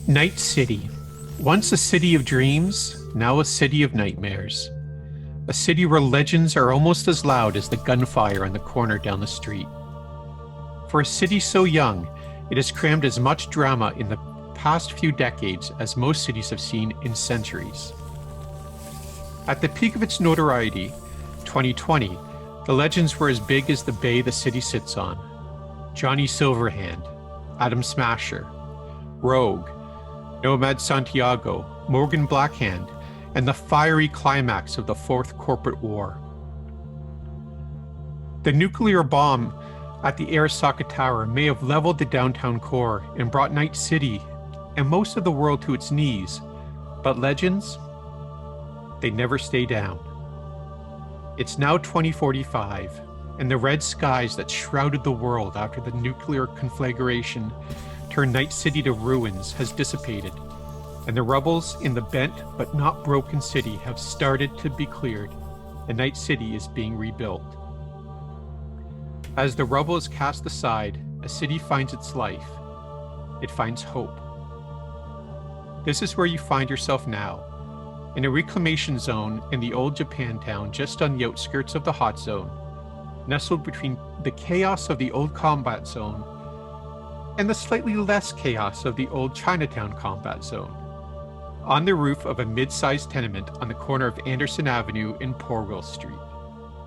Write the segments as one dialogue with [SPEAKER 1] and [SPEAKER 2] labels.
[SPEAKER 1] Night City. Once a city of dreams, now a city of nightmares. A city where legends are almost as loud as the gunfire on the corner down the street. For a city so young, it has crammed as much drama in the past few decades as most cities have seen in centuries. At the peak of its notoriety, 2020, the legends were as big as the bay the city sits on. Johnny Silverhand, Adam Smasher, Rogue, Nomad Santiago, Morgan Blackhand, and the fiery climax of the Fourth Corporate War. The nuclear bomb at the Arasaka Tower may have leveled the downtown core and brought Night City and most of the world to its knees, but legends, they never stay down. It's now 2045, and the red skies that shrouded the world after the nuclear conflagration turned Night City to ruins has dissipated, and the rubbles in the bent but not broken city have started to be cleared, and Night City is being rebuilt. As the rubble is cast aside, a city finds its life. It finds hope. This is where you find yourself now, in a reclamation zone in the old Japantown just on the outskirts of the hot zone, nestled between the chaos of the old combat zone and the slightly less chaos of the old Chinatown combat zone, on the roof of a mid-sized tenement on the corner of Anderson Avenue and Porville Street,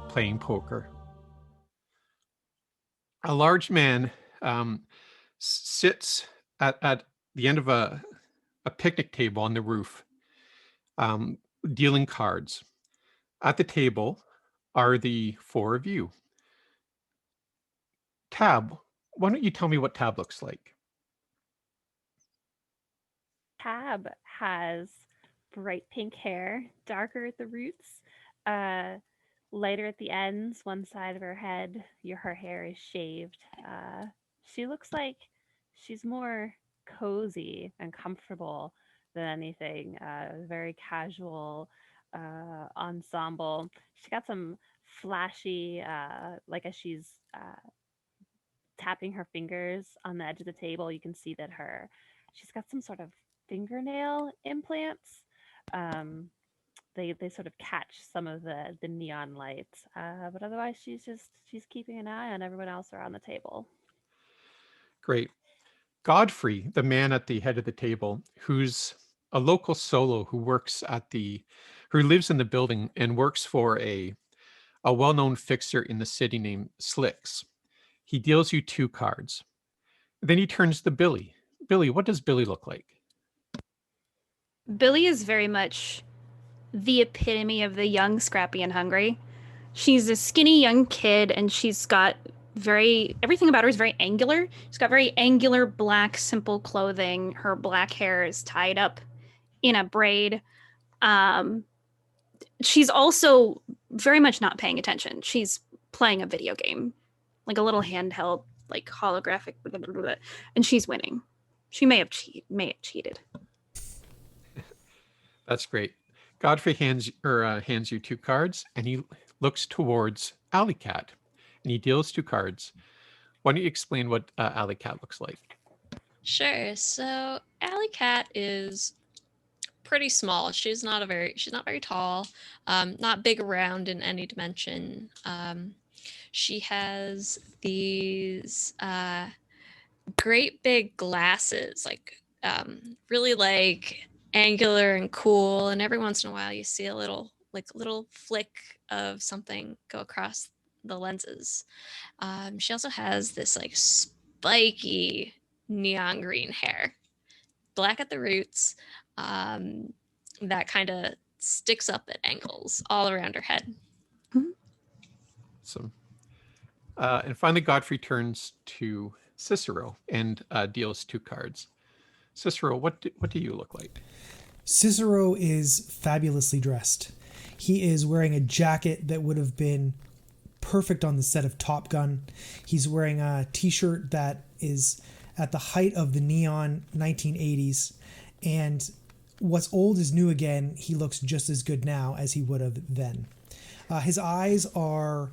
[SPEAKER 1] playing poker. A large man sits at the end of a picnic table on the roof, dealing cards. At the table are the four of you. Tab, why don't you tell me what Tab looks like?
[SPEAKER 2] Tab has bright pink hair, darker at the roots, lighter at the ends. One side of her head, her hair is shaved. She looks like she's more cozy and comfortable than anything. Very casual ensemble. She got some flashy, like as she's tapping her fingers on the edge of the table, you can see that she's got some sort of fingernail implants. Um, they sort of catch some of the neon lights, but otherwise she's keeping an eye on everyone else around the table.
[SPEAKER 1] Great. Godfrey, the man at the head of the table, who's a local solo who lives in the building and works for a well-known fixer in the city named Slicks. He deals you 2 cards. Then he turns to Billy. Billy, what does Billy look like?
[SPEAKER 3] Billy is very much the epitome of the young, scrappy, and hungry. She's a skinny young kid, and she's got everything about her is very angular. She's got very angular, black, simple clothing. Her black hair is tied up in a braid. She's also very much not paying attention. She's playing a video game, like a little handheld, like holographic, blah, blah, blah, blah, and she's winning. She may have cheated.
[SPEAKER 1] That's great. Godfrey hands you 2 cards, and he looks towards Alley Cat, and he deals 2 cards. Why don't you explain what Alley Cat looks like?
[SPEAKER 4] Sure. So Alley Cat is pretty small. She's not very tall, not big around in any dimension. She has these great big glasses, like really like angular and cool, and every once in a while you see a little flick of something go across the lenses. She also has this like spiky neon green hair, black at the roots, that kind of sticks up at angles all around her head.
[SPEAKER 1] So, and finally, Godfrey turns to Cicero and deals 2 cards. Cicero, what do you look like?
[SPEAKER 5] Cicero is fabulously dressed. He is wearing a jacket that would have been perfect on the set of Top Gun. He's wearing a t-shirt that is at the height of the neon 1980s. And what's old is new again. He looks just as good now as he would have then. His eyes are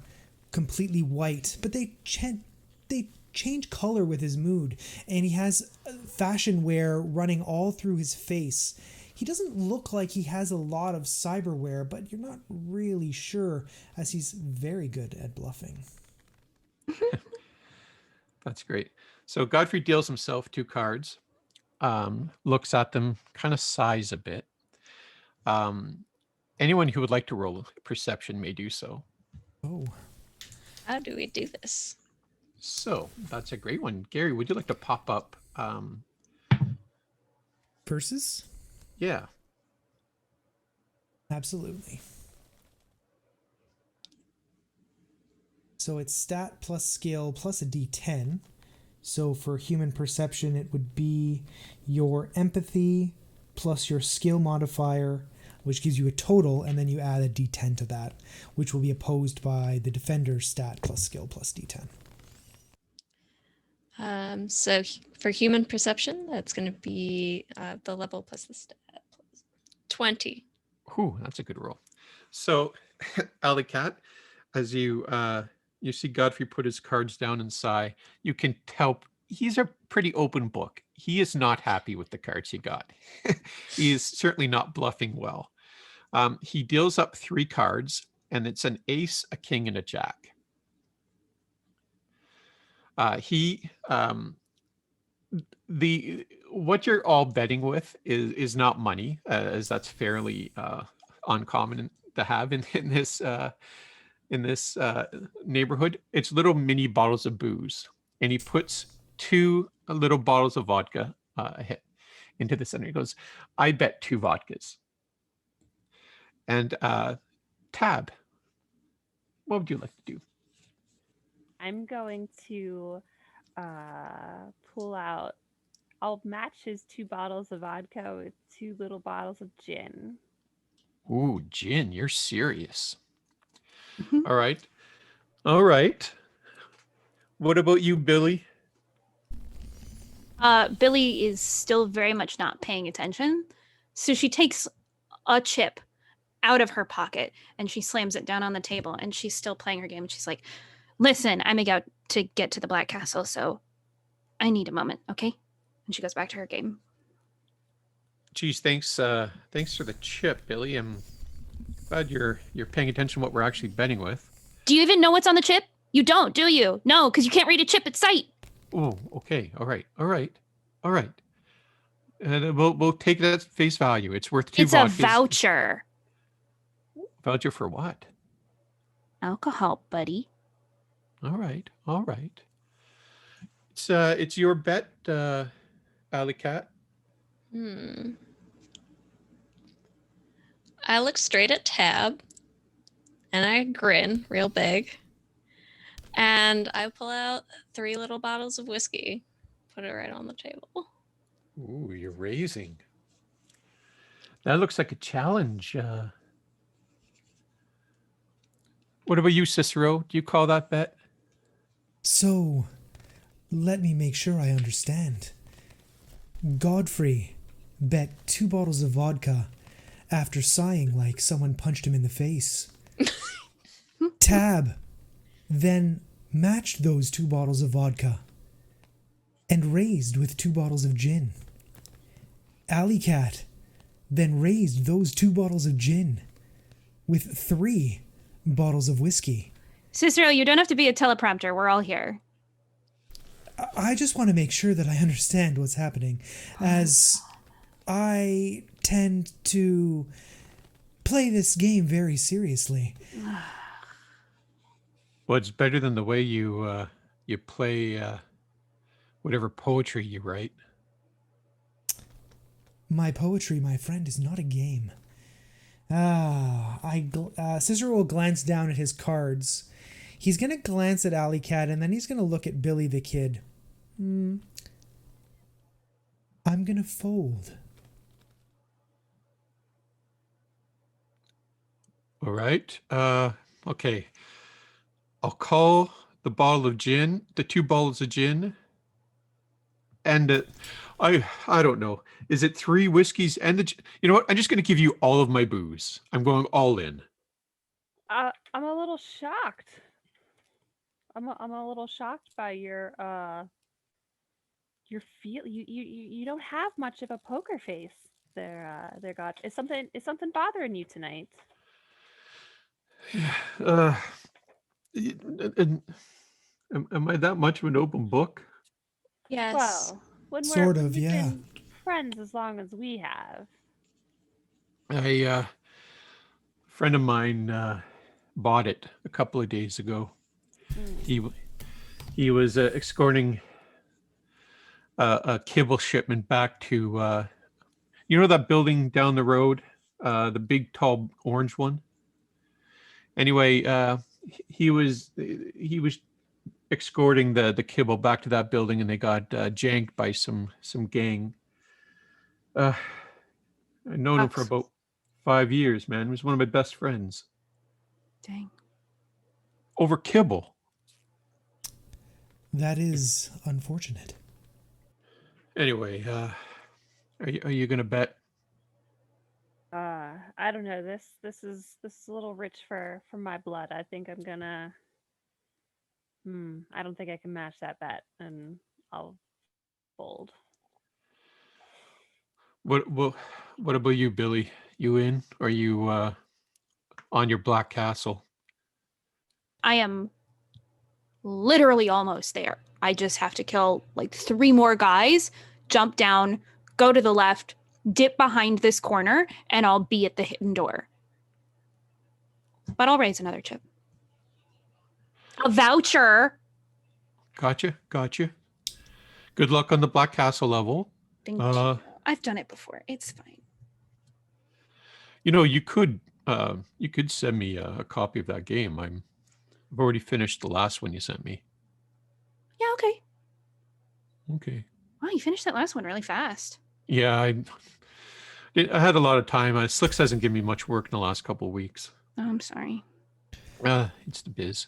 [SPEAKER 5] completely white, but they change color with his mood, and he has fashion wear running all through his face. He doesn't look like he has a lot of cyberware, but you're not really sure, as he's very good at bluffing.
[SPEAKER 1] That's great. So Godfrey deals himself 2 cards, looks at them, kind of sighs a bit. Anyone who would like to roll perception may do so.
[SPEAKER 5] Oh.
[SPEAKER 4] How do we do this?
[SPEAKER 1] So that's a great one. Gary, would you like to pop up?
[SPEAKER 5] Purses?
[SPEAKER 1] Yeah.
[SPEAKER 5] Absolutely. So it's stat plus skill plus a d10. So for human perception, it would be your empathy plus your skill modifier, which gives you a total, and then you add a d10 to that, which will be opposed by the defender's stat plus skill plus d10.
[SPEAKER 4] So for human perception, that's going to be the level plus the stat. 20.
[SPEAKER 1] Ooh, that's a good roll. So, Alley Cat, as you see Godfrey put his cards down and sigh, you can tell he's a pretty open book. He is not happy with the cards he got. He is certainly not bluffing well. He deals up 3 cards, and it's an ace, a king, and a jack. What you're all betting with is not money, as that's fairly uncommon to have in this neighborhood. It's little mini bottles of booze, and he puts 2 little bottles of vodka into the center. He goes, "I bet 2 vodkas." And Tab, what would you like to do?
[SPEAKER 2] I'm going to pull out. I'll match his 2 bottles of vodka with 2 little bottles of gin.
[SPEAKER 1] Ooh, gin, you're serious.
[SPEAKER 3] Mhm.
[SPEAKER 1] All right. All right. What about you, Billy?
[SPEAKER 3] Billy is still very much not paying attention. So she takes a chip out of her pocket and she slams it down on the table, and she's still playing her game. And she's like, "Listen, I'm about to get to the Black Castle, so I need a moment, okay?" And she goes back to her game.
[SPEAKER 1] Geez, thanks for the chip, Billy. I'm glad you're paying attention to what we're actually betting with.
[SPEAKER 3] Do you even know what's on the chip? You don't, do you? No, because you can't read a chip at sight.
[SPEAKER 1] Oh, okay. All right. And we'll take it at face value. It's worth 2
[SPEAKER 3] It's a
[SPEAKER 1] vodkas.
[SPEAKER 3] voucher.
[SPEAKER 1] Voucher for what?
[SPEAKER 3] Alcohol, buddy.
[SPEAKER 1] All right. It's your bet, Alley Cat.
[SPEAKER 4] I look straight at Tab, and I grin real big, and I pull out 3 little bottles of whiskey, put it right on the table.
[SPEAKER 1] Ooh, you're raising. That looks like a challenge. What about you, Cicero? Do you call that bet?
[SPEAKER 5] So, let me make sure I understand. Godfrey bet 2 bottles of vodka after sighing like someone punched him in the face. Tab then matched those 2 bottles of vodka and raised with 2 bottles of gin. Alley Cat then raised those 2 bottles of gin with 3 bottles of whiskey.
[SPEAKER 3] Cicero, you don't have to be a teleprompter. We're all here.
[SPEAKER 5] I just want to make sure that I understand what's happening, as I tend to play this game very seriously.
[SPEAKER 1] Well, it's better than the way you play whatever poetry you write.
[SPEAKER 5] My poetry, my friend, is not a game. Cicero will glance down at his cards. He's going to glance at Alley Cat, and then he's going to look at Billy the Kid. I'm going to fold.
[SPEAKER 1] All right. Okay. I'll call the bottle of gin, the 2 bottles of gin, and I don't know. Is it 3 whiskeys and you know what? I'm just going to give you all of my booze. I'm going all in.
[SPEAKER 2] I'm a little shocked. I'm a little shocked by your feel. You don't have much of a poker face there, God. Is something bothering you tonight?
[SPEAKER 1] Uh, and am I that much of an open book?
[SPEAKER 4] Yes.
[SPEAKER 2] Well,
[SPEAKER 5] Sort
[SPEAKER 2] when
[SPEAKER 5] of,
[SPEAKER 2] we've
[SPEAKER 5] yeah.
[SPEAKER 2] been friends as long as we have.
[SPEAKER 1] A friend of mine bought it a couple of days ago.
[SPEAKER 2] Mm.
[SPEAKER 1] He was escorting a kibble shipment back to that building down the road, the big tall orange one. Anyway, he was escorting the kibble back to that building, and they got janked by some gang. Uh, I've known him for
[SPEAKER 3] Sucks.
[SPEAKER 1] about 5 years, man. He was one of my best friends.
[SPEAKER 3] Dang.
[SPEAKER 1] Over kibble.
[SPEAKER 5] That is unfortunate.
[SPEAKER 1] Anyway, are you gonna bet?
[SPEAKER 2] I don't know. This is a little rich for my blood. I think I'm gonna. I don't think I can match that bet, and I'll fold.
[SPEAKER 1] What about you, Billy? You in? Or are you on your Black Castle?
[SPEAKER 3] I am literally almost there. I just have to kill like 3 more guys, jump down, go to the left, dip behind this corner, and I'll be at the hidden door. But I'll raise another chip. A voucher.
[SPEAKER 1] Gotcha. Good luck on the Black Castle level.
[SPEAKER 3] Thank you. I've done it before. It's fine.
[SPEAKER 1] You could send me a copy of that game. I've already finished the last one you sent me.
[SPEAKER 3] Yeah, okay.
[SPEAKER 1] Okay.
[SPEAKER 3] Wow, you finished that last one really fast.
[SPEAKER 1] Yeah, I had a lot of time. Slicks hasn't given me much work in the last couple of weeks.
[SPEAKER 3] Oh, I'm sorry.
[SPEAKER 1] It's the biz.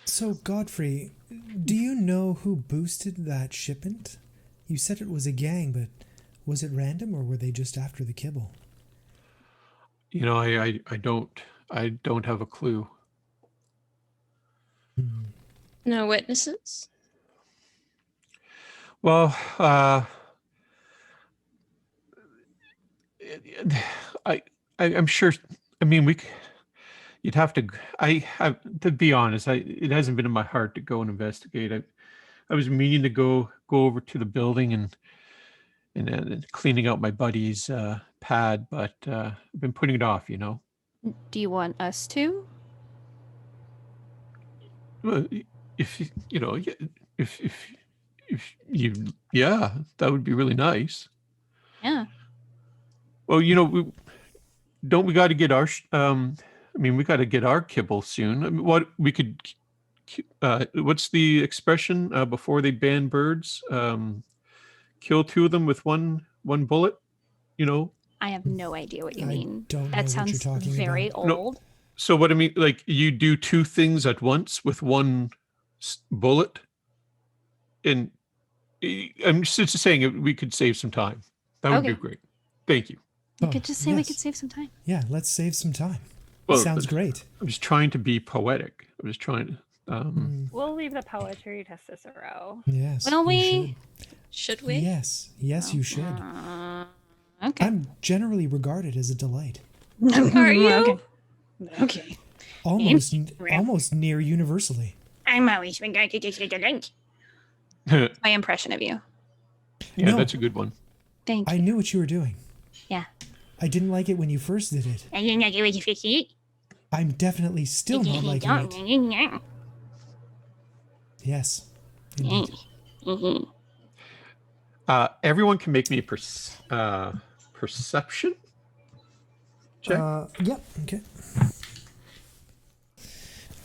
[SPEAKER 5] So, Godfrey, do you know who boosted that shipment? You said it was a gang, but was it random or were they just after the kibble?
[SPEAKER 1] I don't have a clue.
[SPEAKER 4] No witnesses?
[SPEAKER 1] Well, I'm sure. I mean, you'd have to. To be honest, it hasn't been in my heart to go and investigate. I was meaning to go over to the building and cleaning out my buddy's pad, but I've been putting it off.
[SPEAKER 3] Do you want us to?
[SPEAKER 1] Well, if you, yeah, that would be really nice.
[SPEAKER 3] Yeah.
[SPEAKER 1] Well, we got to get our. We got to get our kibble soon. I mean, what we could. What's the expression? Before they ban birds, kill 2 of them with one bullet.
[SPEAKER 3] I have no idea what you
[SPEAKER 5] I
[SPEAKER 3] mean.
[SPEAKER 5] don't know
[SPEAKER 3] That
[SPEAKER 5] what you're
[SPEAKER 3] sounds
[SPEAKER 5] talking
[SPEAKER 3] very
[SPEAKER 5] about.
[SPEAKER 1] No.
[SPEAKER 3] old.
[SPEAKER 1] So what I mean, like you do 2 things at once with one bullet, and I'm just saying we could save some time. That would be
[SPEAKER 3] Okay.
[SPEAKER 1] great. Thank you.
[SPEAKER 3] You
[SPEAKER 5] Oh,
[SPEAKER 3] could just say we
[SPEAKER 5] yes.
[SPEAKER 3] could save some time.
[SPEAKER 5] Yeah, let's save some time.
[SPEAKER 1] Well,
[SPEAKER 5] Sounds great.
[SPEAKER 1] I'm just trying to be poetic. I'm just trying to.
[SPEAKER 2] We'll leave the poetry to Cicero.
[SPEAKER 5] Yes.
[SPEAKER 3] Will
[SPEAKER 5] you
[SPEAKER 3] we?
[SPEAKER 4] Should
[SPEAKER 5] should.
[SPEAKER 4] we?
[SPEAKER 5] Yes, you should.
[SPEAKER 3] Okay.
[SPEAKER 5] I'm generally regarded as a delight.
[SPEAKER 4] Are you?
[SPEAKER 3] Okay. Okay.
[SPEAKER 5] Almost near universally.
[SPEAKER 3] I'm always regarded as a delight.
[SPEAKER 1] Yeah,
[SPEAKER 3] My impression of you.
[SPEAKER 5] No.
[SPEAKER 1] that's a good one.
[SPEAKER 3] Thank
[SPEAKER 5] I
[SPEAKER 3] you.
[SPEAKER 5] knew what you were doing.
[SPEAKER 3] Yeah.
[SPEAKER 5] I didn't like it when you first did it.
[SPEAKER 3] I didn't like it when you fixed it.
[SPEAKER 5] I'm definitely still not liking it. Yes. Indeed.
[SPEAKER 1] Everyone can make me a perception check.
[SPEAKER 5] Yep. Okay.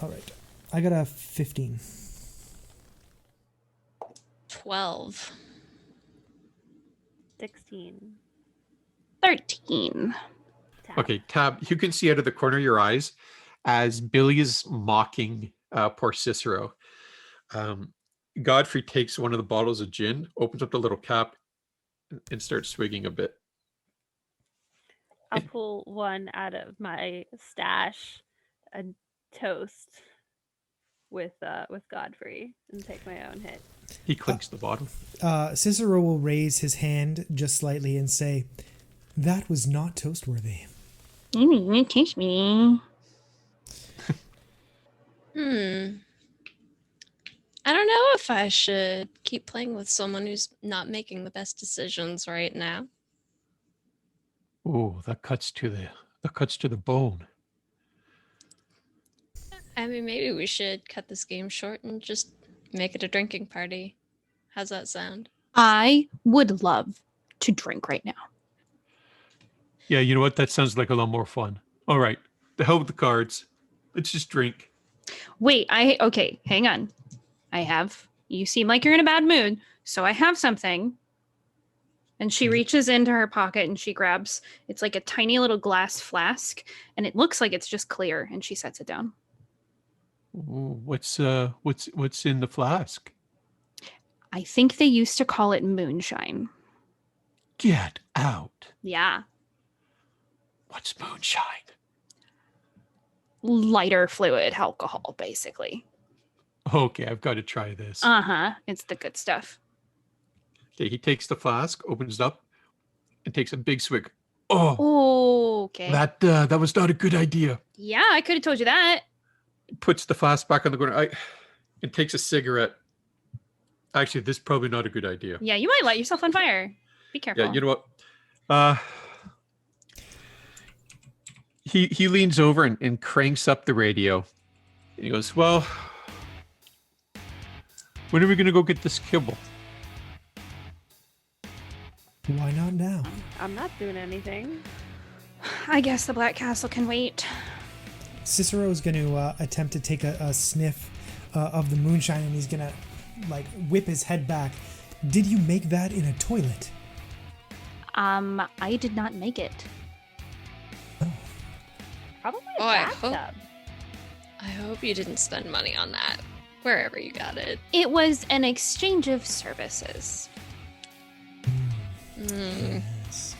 [SPEAKER 5] All right. I got a 15.
[SPEAKER 4] 12.
[SPEAKER 2] 16.
[SPEAKER 3] 13.
[SPEAKER 1] Okay, Tab, you can see out of the corner of your eyes as Billy is mocking poor Cicero. Godfrey takes one of the bottles of gin, opens up the little cap, and starts swigging a bit.
[SPEAKER 2] I'll pull one out of my stash and toast. with Godfrey and take my own hit.
[SPEAKER 1] He clinks the bottle.
[SPEAKER 5] Cicero will raise his hand just slightly and say, "That was not toast-worthy."
[SPEAKER 3] You didn't teach me.
[SPEAKER 4] I don't know if I should keep playing with someone who's not making the best decisions right now.
[SPEAKER 1] Oh, that cuts to the bone.
[SPEAKER 4] I mean, maybe we should cut this game short and just make it a drinking party. How's that sound?
[SPEAKER 3] I would love to drink right now.
[SPEAKER 1] Yeah, you know what? That sounds like a lot more fun. All right, the hell with the cards. Let's just drink.
[SPEAKER 3] Wait, okay, hang on. You seem like you're in a bad mood, so I have something. And she reaches into her pocket and she grabs, it's like a tiny little glass flask, and it looks like it's just clear, and she sets it down.
[SPEAKER 1] Ooh, what's in the flask?
[SPEAKER 3] I think they used to call it moonshine.
[SPEAKER 1] Get out.
[SPEAKER 3] Yeah.
[SPEAKER 1] What's moonshine?
[SPEAKER 3] Lighter fluid alcohol, basically.
[SPEAKER 1] Okay, I've got to try this.
[SPEAKER 3] It's the good stuff.
[SPEAKER 1] Okay, he takes the flask, opens it up, and takes a big swig. Oh,
[SPEAKER 3] Okay.
[SPEAKER 1] that was not a good idea.
[SPEAKER 3] Yeah, I could have told you that.
[SPEAKER 1] Puts the flask back on the corner and takes a cigarette. Actually, this is probably not a good idea.
[SPEAKER 3] Yeah, you might light yourself on fire. Be careful.
[SPEAKER 1] Yeah, you know what? He leans over and cranks up the radio. And he goes, "Well, when are we going to go get this kibble?"
[SPEAKER 5] Why not now?
[SPEAKER 2] I'm not doing anything.
[SPEAKER 3] I guess the Black Castle can wait.
[SPEAKER 5] Cicero is going to attempt to take a sniff of the moonshine, and he's going to whip his head back. Did you make that in a toilet?
[SPEAKER 3] I did not make it.
[SPEAKER 2] Probably a
[SPEAKER 4] Oh,
[SPEAKER 2] bathtub.
[SPEAKER 4] I hope you didn't spend money on that, wherever you got it.
[SPEAKER 3] It was an exchange of services.
[SPEAKER 5] Yes.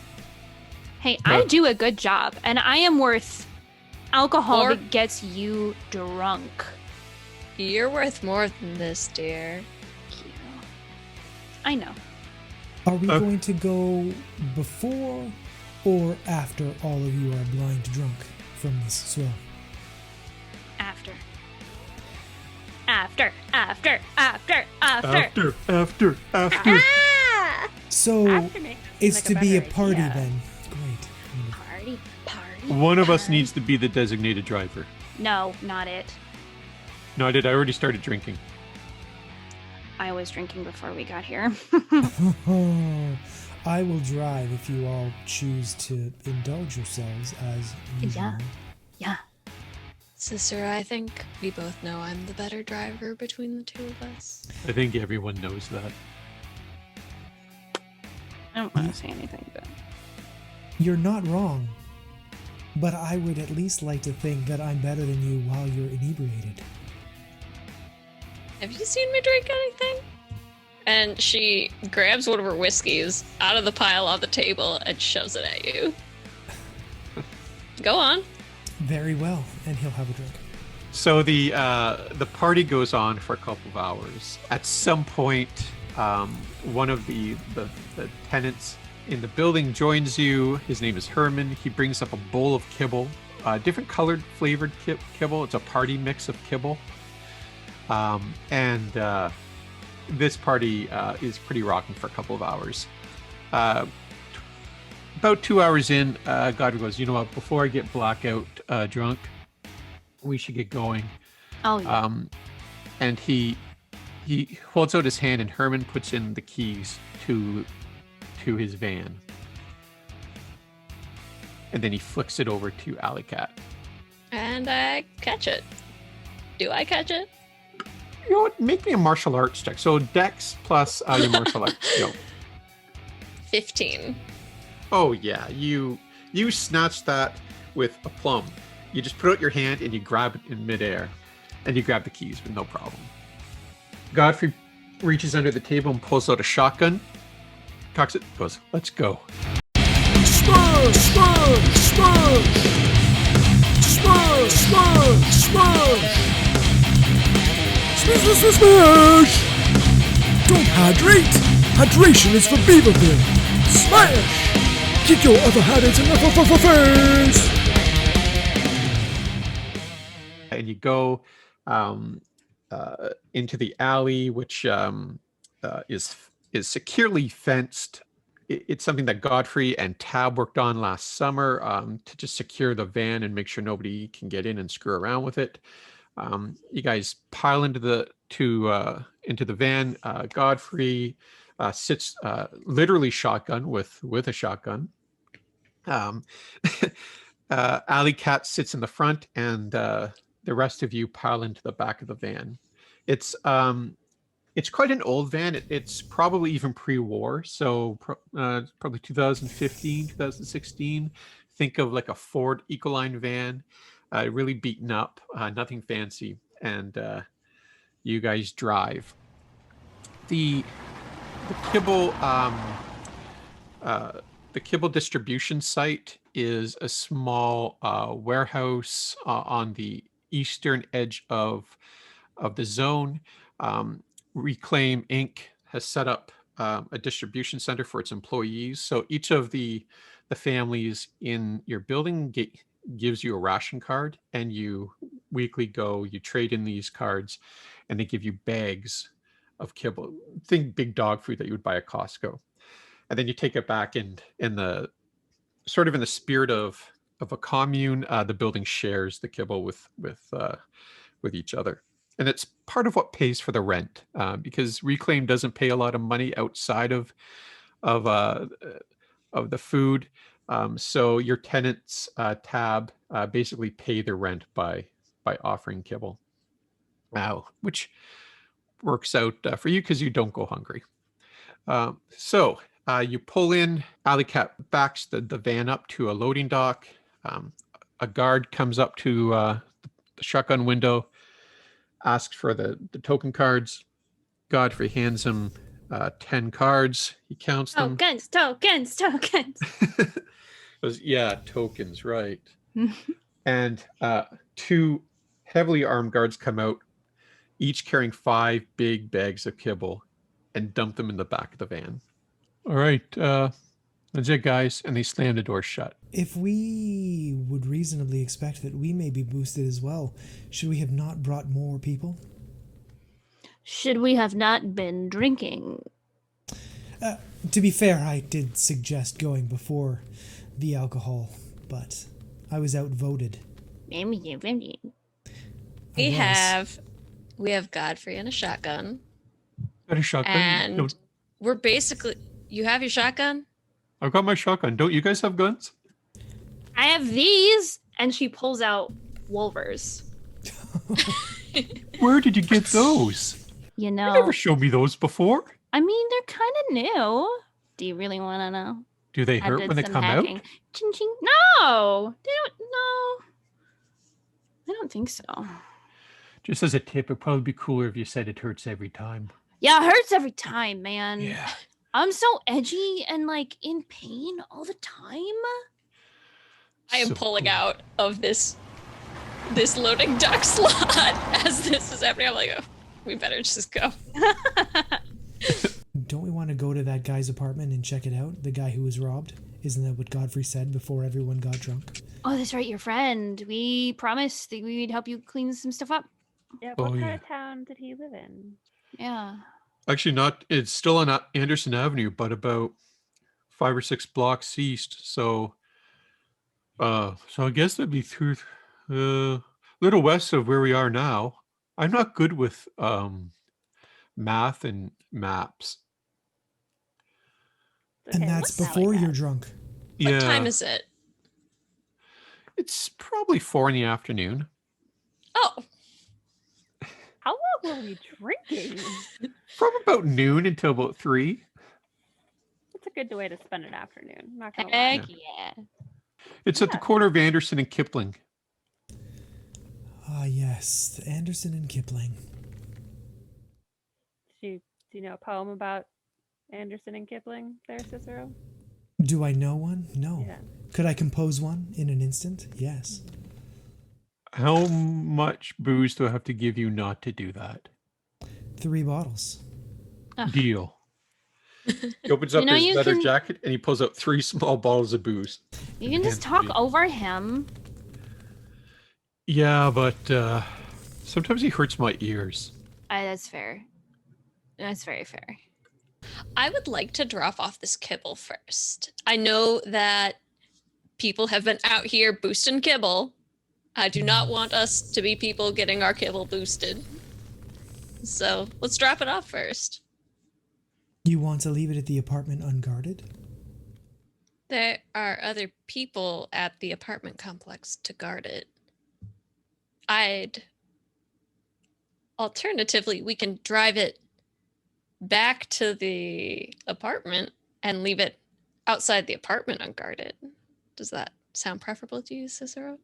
[SPEAKER 3] Hey, I do a good job, and I am worth alcohol
[SPEAKER 4] Or-
[SPEAKER 3] that gets you drunk.
[SPEAKER 4] You're worth more than this, dear.
[SPEAKER 3] Cute. I know.
[SPEAKER 5] Are we going to go before or after all of you are blind drunk from this swill?
[SPEAKER 3] After. After.
[SPEAKER 2] Ah!
[SPEAKER 5] So
[SPEAKER 2] After makes
[SPEAKER 5] it's
[SPEAKER 2] like
[SPEAKER 5] to be a
[SPEAKER 2] better
[SPEAKER 5] party
[SPEAKER 2] idea.
[SPEAKER 5] then. Great.
[SPEAKER 3] Party.
[SPEAKER 1] One of us needs to be the designated driver.
[SPEAKER 3] No, not it.
[SPEAKER 1] No, I did. I already started drinking.
[SPEAKER 3] I was drinking before we got here.
[SPEAKER 5] I will drive if you all choose to indulge yourselves as usual.
[SPEAKER 3] Yeah.
[SPEAKER 4] Sister, I think we both know I'm the better driver between the two of us.
[SPEAKER 1] I think everyone knows that.
[SPEAKER 3] I don't want to say anything, but
[SPEAKER 5] You're not wrong, but I would at least like to think that I'm better than you while you're inebriated.
[SPEAKER 4] Have you seen me drink anything? And she grabs one of her whiskeys out of the pile on the table and shoves it at you. Go on.
[SPEAKER 5] Very well, and he'll have a drink.
[SPEAKER 1] So the party goes on for a couple of hours. At some point, one of the tenants in the building joins you. His name is Herman. He brings up a bowl of kibble, different colored flavored kibble. It's a party mix of kibble. And this party is pretty rocking for a couple of hours. About 2 hours in, Godwin goes, "You know what? Before I get blackout drunk, we should get going."
[SPEAKER 3] oh yeah.
[SPEAKER 1] And he holds out his hand, and Herman puts in the keys to his van, and then he flicks it over to Alley Cat.
[SPEAKER 4] And I catch it. Do I catch it?
[SPEAKER 1] You know what? Make me a martial arts check. So Dex plus your martial arts skill.
[SPEAKER 4] 15.
[SPEAKER 1] Oh yeah, you snatch that with a plum. You just put out your hand and you grab it in midair, and you grab the keys with no problem. Godfrey reaches under the table and pulls out a shotgun, cocks it, goes, "Let's go."
[SPEAKER 6] Smash! Smash! Smash! Smash! Smash! Smash! Smash! Don't hydrate! Hydration is for Beaverville! Smash! Kick your other hydrates in the face!
[SPEAKER 1] And you go into the alley, which is securely fenced. It's something that Godfrey and Tab worked on last summer to just secure the van and make sure nobody can get in and screw around with it. You guys pile into the van. Godfrey sits literally shotgun with a shotgun. Alley Cat sits in the front, and the rest of you pile into the back of the van. It's quite an old van. It's probably even pre-war, so probably 2015, 2016. Think of like a Ford Ecoline van, really beaten up, nothing fancy, and you guys drive. The kibble distribution site is a small warehouse on the eastern edge of the zone. Reclaim Inc. has set up a distribution center for its employees. So each of the families in your building gives you a ration card, and you weekly you trade in these cards, and they give you bags of kibble. Think big dog food that you would buy at Costco. And then you take it back in the sort of in the spirit of a commune. The building shares the kibble with each other. And it's part of what pays for the rent, because Reclaim doesn't pay a lot of money outside of the food. So your tenants, Tab, basically pay their rent by offering kibble, which works out for you because you don't go hungry. So you pull in. Alley Cat backs the van up to a loading dock. A guard comes up to the shotgun window, asks for the token cards. Godfrey hands him 10 cards. He counts them.
[SPEAKER 3] Tokens.
[SPEAKER 1] Goes, yeah, tokens, right. And 2 heavily armed guards come out, each carrying 5 big bags of kibble, and dump them in the back of the van. All right, that's it, guys. And they slam the door shut.
[SPEAKER 5] If we would reasonably expect that we may be boosted as well, should we have not brought more people?
[SPEAKER 3] Should we have not been drinking?
[SPEAKER 5] To be fair, I did suggest going before the alcohol, but I was outvoted.
[SPEAKER 4] We have Godfrey and a shotgun.
[SPEAKER 1] Got a shotgun?
[SPEAKER 4] And we're basically... You have your shotgun?
[SPEAKER 1] I've got my shotgun. Don't you guys have guns?
[SPEAKER 3] I have these, and she pulls out Wolvers.
[SPEAKER 1] Where did you get those?
[SPEAKER 3] You
[SPEAKER 1] You
[SPEAKER 3] know,
[SPEAKER 1] never showed me those before.
[SPEAKER 3] I mean, they're kind of new. Do you really want to know?
[SPEAKER 1] Do they
[SPEAKER 3] I
[SPEAKER 1] hurt
[SPEAKER 3] did
[SPEAKER 1] when they
[SPEAKER 3] some
[SPEAKER 1] come
[SPEAKER 3] hacking.
[SPEAKER 1] out?
[SPEAKER 3] Ching ching. No, they don't. No, I don't think so.
[SPEAKER 1] Just as a tip, it'd probably be cooler if you said it hurts every time.
[SPEAKER 3] Yeah, it hurts every time, man.
[SPEAKER 1] Yeah.
[SPEAKER 3] I'm so edgy and like in pain all the time.
[SPEAKER 4] I am
[SPEAKER 1] So
[SPEAKER 4] pulling
[SPEAKER 1] cool.
[SPEAKER 4] out of this loading dock slot as this is happening. I'm like, oh, we better just go.
[SPEAKER 5] Don't we want to go to that guy's apartment and check it out? The guy who was robbed? Isn't that what Godfrey said before everyone got drunk?
[SPEAKER 3] Oh, that's right, your friend. We promised that we'd help you clean some stuff up.
[SPEAKER 2] Yeah,
[SPEAKER 1] Oh,
[SPEAKER 2] what kind
[SPEAKER 1] yeah.
[SPEAKER 2] of town did he live in?
[SPEAKER 3] Yeah.
[SPEAKER 1] Actually, not. It's still on Anderson Avenue, but about 5 or 6 blocks east. So I guess that'd be through a little west of where we are now. I'm not good with math and maps.
[SPEAKER 2] Okay,
[SPEAKER 5] And that's
[SPEAKER 2] let's sally
[SPEAKER 5] before
[SPEAKER 2] that.
[SPEAKER 5] you're drunk.
[SPEAKER 1] Yeah,
[SPEAKER 4] What time is it?
[SPEAKER 1] it's probably 4 in the afternoon.
[SPEAKER 4] Oh,
[SPEAKER 2] How long were we drinking?
[SPEAKER 1] From about noon until about 3.
[SPEAKER 2] That's a good way to spend an afternoon. I'm not gonna lie.
[SPEAKER 3] Heck yeah.
[SPEAKER 1] It's at the
[SPEAKER 2] Yeah.
[SPEAKER 1] corner of Anderson and Kipling.
[SPEAKER 5] Ah, yes, the Anderson and Kipling.
[SPEAKER 2] Do you know a poem about Anderson and Kipling there, Cicero?
[SPEAKER 5] Do I know one? No.
[SPEAKER 2] Yeah.
[SPEAKER 5] Could I compose one in an instant? Yes.
[SPEAKER 1] How much booze do I have to give you not to do that?
[SPEAKER 5] 3 bottles.
[SPEAKER 1] Deal. He opens up
[SPEAKER 3] You know,
[SPEAKER 1] his
[SPEAKER 3] you
[SPEAKER 1] leather
[SPEAKER 3] can-
[SPEAKER 1] jacket and he pulls out 3 small bottles of booze.
[SPEAKER 3] You can just talk over him.
[SPEAKER 1] Yeah, but sometimes he hurts my ears.
[SPEAKER 3] That's fair. That's very fair.
[SPEAKER 4] I would like to drop off this kibble first. I know that people have been out here boosting kibble. I do not want us to be people getting our kibble boosted. So let's drop it off first.
[SPEAKER 5] You want to leave it at the apartment unguarded?
[SPEAKER 4] There are other people at the apartment complex to guard it. Alternatively, we can drive it back to the apartment and leave it outside the apartment unguarded. Does that sound preferable to you, Cicero?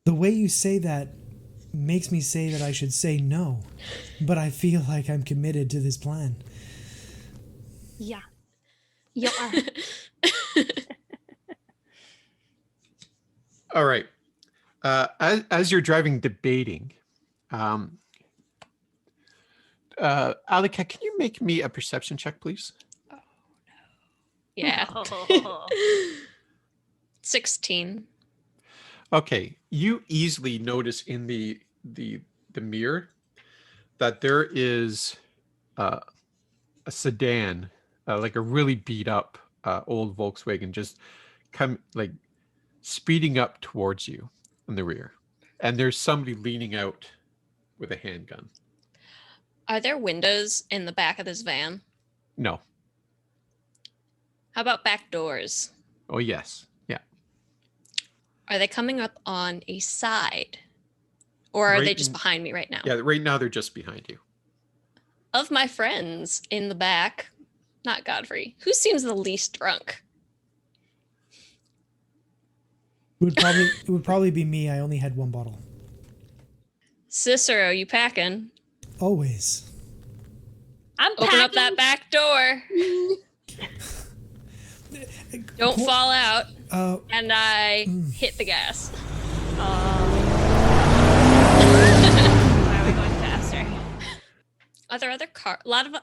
[SPEAKER 5] The way you say that makes me say that I should say no, but I feel like I'm committed to this plan.
[SPEAKER 3] Yeah. You are.
[SPEAKER 1] All right. As you're driving, debating, Alika, can you make me a perception check, please?
[SPEAKER 4] Yeah. 16.
[SPEAKER 1] Okay, you easily notice in the mirror that there is a sedan, like a really beat up old Volkswagen, just speeding up towards you in the rear, and there's somebody leaning out with a handgun.
[SPEAKER 4] Are there windows in the back of this van?
[SPEAKER 1] No.
[SPEAKER 4] How about back doors?
[SPEAKER 1] Oh yes. Yeah.
[SPEAKER 4] Are they coming up on a side? Or are they just behind me right now?
[SPEAKER 1] Yeah, right now they're just behind you.
[SPEAKER 4] Of my friends in the back, not Godfrey, who seems the least drunk?
[SPEAKER 5] It would probably be me. I only had 1 bottle.
[SPEAKER 4] Cicero, you packing?
[SPEAKER 5] Always.
[SPEAKER 3] I'm
[SPEAKER 4] Open up that back door. Don't fall out. And I hit the gas.
[SPEAKER 3] Why are we going faster?
[SPEAKER 4] Are there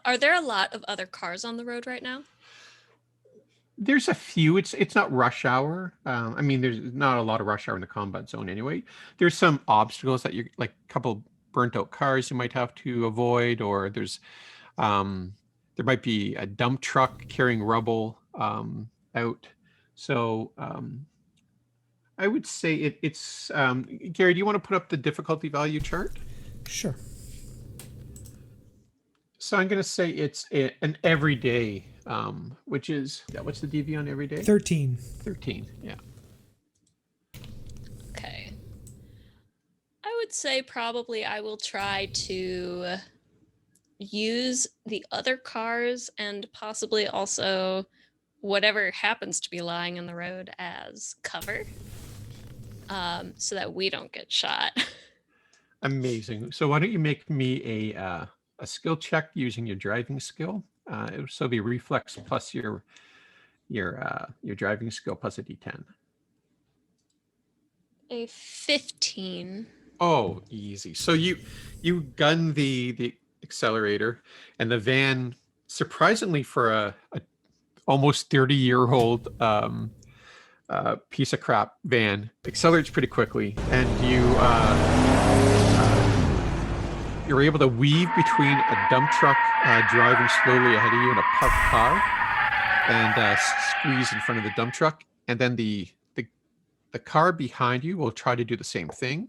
[SPEAKER 4] are there a lot of other cars on the road right now?
[SPEAKER 1] There's a few. It's not rush hour. I mean, there's not a lot of rush hour in the combat zone anyway. There's some obstacles that you're like a couple burnt out cars you might have to avoid, or there's there might be a dump truck carrying rubble out. So I would say it's Gary, do you want to put up the difficulty value chart?
[SPEAKER 5] Sure.
[SPEAKER 1] So I'm going to say it's an everyday, which is, what's the DV on everyday?
[SPEAKER 5] 13.
[SPEAKER 1] 13, yeah.
[SPEAKER 4] Okay. I would say probably I will try to use the other cars and possibly also whatever happens to be lying in the road as cover, so that we don't get shot.
[SPEAKER 1] Amazing. So why don't you make me a skill check using your driving skill? So the reflex plus your driving skill plus a D10.
[SPEAKER 4] A 15.
[SPEAKER 1] Oh, easy. So you gun the accelerator, and the van, surprisingly for a almost 30-year-old piece of crap van, accelerates pretty quickly, and you're able to weave between a dump truck driving slowly ahead of you and a parked car, and squeeze in front of the dump truck, and then the car behind you will try to do the same thing.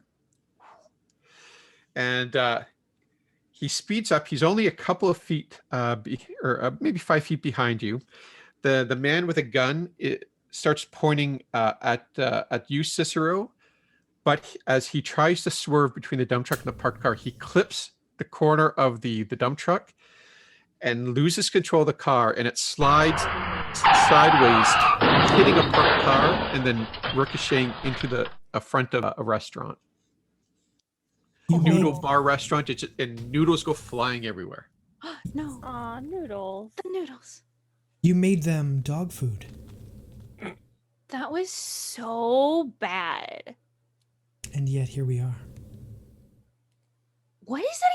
[SPEAKER 1] And he speeds up. He's only a couple of feet, or maybe 5 feet behind you. The man with a gun starts pointing at you, Cicero. But as he tries to swerve between the dump truck and the parked car, he clips the corner of the dump truck and loses control of the car, and it slides sideways, hitting a parked car and then ricocheting into the front of a restaurant. Noodle bar restaurant, and noodles go flying everywhere.
[SPEAKER 3] No.
[SPEAKER 2] Aw, noodles.
[SPEAKER 3] The noodles.
[SPEAKER 5] You made them dog food.
[SPEAKER 3] That was so bad.
[SPEAKER 5] And yet here we are.
[SPEAKER 3] What does that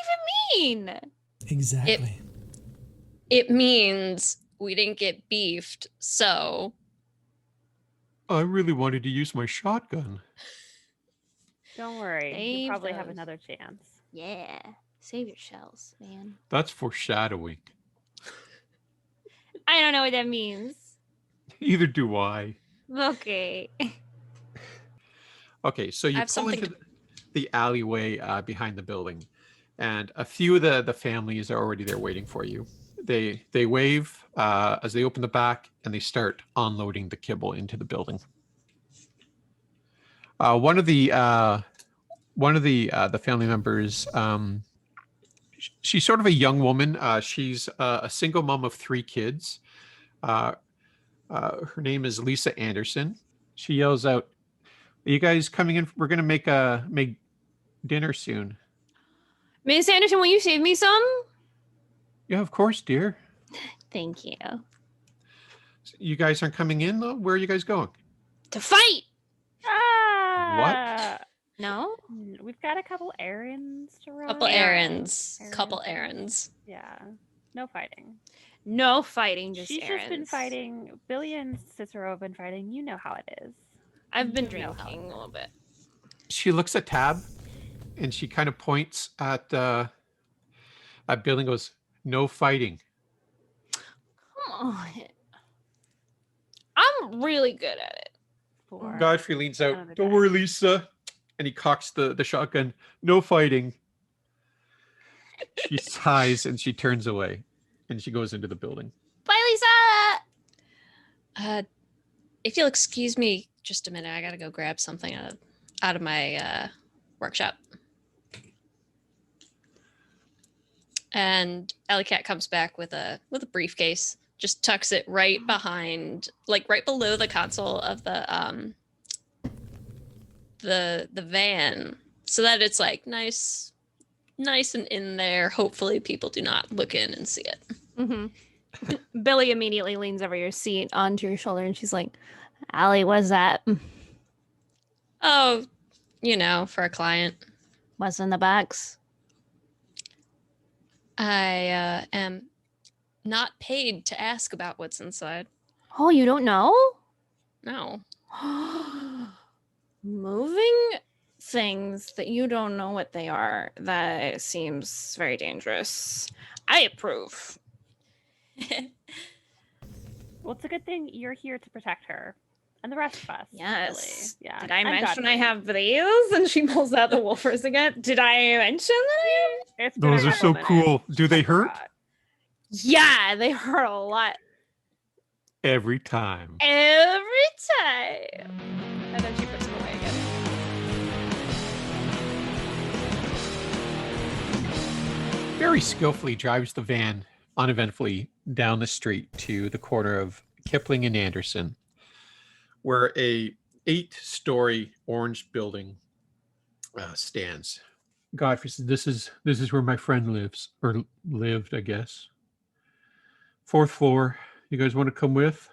[SPEAKER 3] even mean?
[SPEAKER 5] Exactly.
[SPEAKER 4] It means we didn't get beefed, so
[SPEAKER 1] I really wanted to use my shotgun.
[SPEAKER 2] Don't worry. You
[SPEAKER 3] Save
[SPEAKER 2] probably have
[SPEAKER 3] those.
[SPEAKER 2] another chance.
[SPEAKER 3] Yeah. Save your shells, man.
[SPEAKER 1] That's foreshadowing.
[SPEAKER 3] I don't know what that means.
[SPEAKER 1] Either do I.
[SPEAKER 3] Okay.
[SPEAKER 1] Okay, so
[SPEAKER 4] I
[SPEAKER 1] you
[SPEAKER 4] have
[SPEAKER 1] pull
[SPEAKER 4] something
[SPEAKER 1] into the alleyway behind the building, and a few of the families are already there waiting for you. They wave as they open the back, and they start unloading the kibble into the building. One of the family members, she's sort of a young woman. She's a single mom of 3 kids. Her name is Lisa Anderson. She yells out, "Are you guys coming in? We're gonna make dinner soon."
[SPEAKER 3] Miss Anderson, will you save me some?
[SPEAKER 1] Yeah, of course, dear.
[SPEAKER 3] Thank you.
[SPEAKER 1] You guys aren't coming in though? Where are you guys going?
[SPEAKER 3] To fight!
[SPEAKER 2] Ah!
[SPEAKER 3] No?
[SPEAKER 2] We've got a couple errands to run.
[SPEAKER 4] couple errands.
[SPEAKER 2] Errands.
[SPEAKER 4] Couple errands.
[SPEAKER 2] Yeah. No fighting.
[SPEAKER 3] No fighting, just
[SPEAKER 2] She's
[SPEAKER 3] errands.
[SPEAKER 2] just been fighting. Billy and Cicero have been fighting. You know how it is.
[SPEAKER 3] I've been
[SPEAKER 2] You know how
[SPEAKER 3] drinking
[SPEAKER 2] it
[SPEAKER 3] a little bit.
[SPEAKER 1] She looks at Tab, and she kind of points at Billy and goes, "No fighting."
[SPEAKER 3] Come on. I'm really good at it.
[SPEAKER 2] For
[SPEAKER 1] Godfrey leans
[SPEAKER 2] Another
[SPEAKER 1] out. "Don't
[SPEAKER 2] guy.
[SPEAKER 1] worry, Lisa," and he cocks the shotgun. "No fighting." She sighs and she turns away, and she goes into the building.
[SPEAKER 3] Bye, Lisa!
[SPEAKER 4] If you'll excuse me just a minute, I gotta go grab something out of my workshop. And Alley Cat comes back with a briefcase, just tucks it right behind, like right below the console of the van, so that it's like nice and in there. Hopefully people do not look in and see it.
[SPEAKER 3] Mm-hmm. Billy immediately leans over your seat onto your shoulder and she's like, Allie, what's that?
[SPEAKER 4] Oh, for a client.
[SPEAKER 3] What's in the box?
[SPEAKER 4] I am not paid to ask about what's inside.
[SPEAKER 3] Oh, you don't know?
[SPEAKER 4] No.
[SPEAKER 3] Moving things that you don't know what they are, that seems very dangerous. I approve.
[SPEAKER 2] Well, it's a good thing you're here to protect her and the rest of us.
[SPEAKER 3] Yes.
[SPEAKER 2] Really. Yeah.
[SPEAKER 3] Did I
[SPEAKER 2] And
[SPEAKER 3] mention I
[SPEAKER 2] Godfrey.
[SPEAKER 3] have these? And she pulls out the woofers again. Did I mention that I have?
[SPEAKER 2] It's been
[SPEAKER 1] Those
[SPEAKER 2] a
[SPEAKER 1] are so
[SPEAKER 2] couple minutes.
[SPEAKER 1] cool. Do they
[SPEAKER 2] I
[SPEAKER 1] hurt?
[SPEAKER 2] forgot.
[SPEAKER 3] Yeah, they hurt a lot.
[SPEAKER 1] Every time.
[SPEAKER 3] Every time. And then she puts them away again.
[SPEAKER 1] Very skillfully drives the van uneventfully down the street to the corner of Kipling and Anderson, where a 8-story orange building stands. Godfrey says, "This is where my friend lives, or lived, I guess. 4th floor. You guys want to come with?"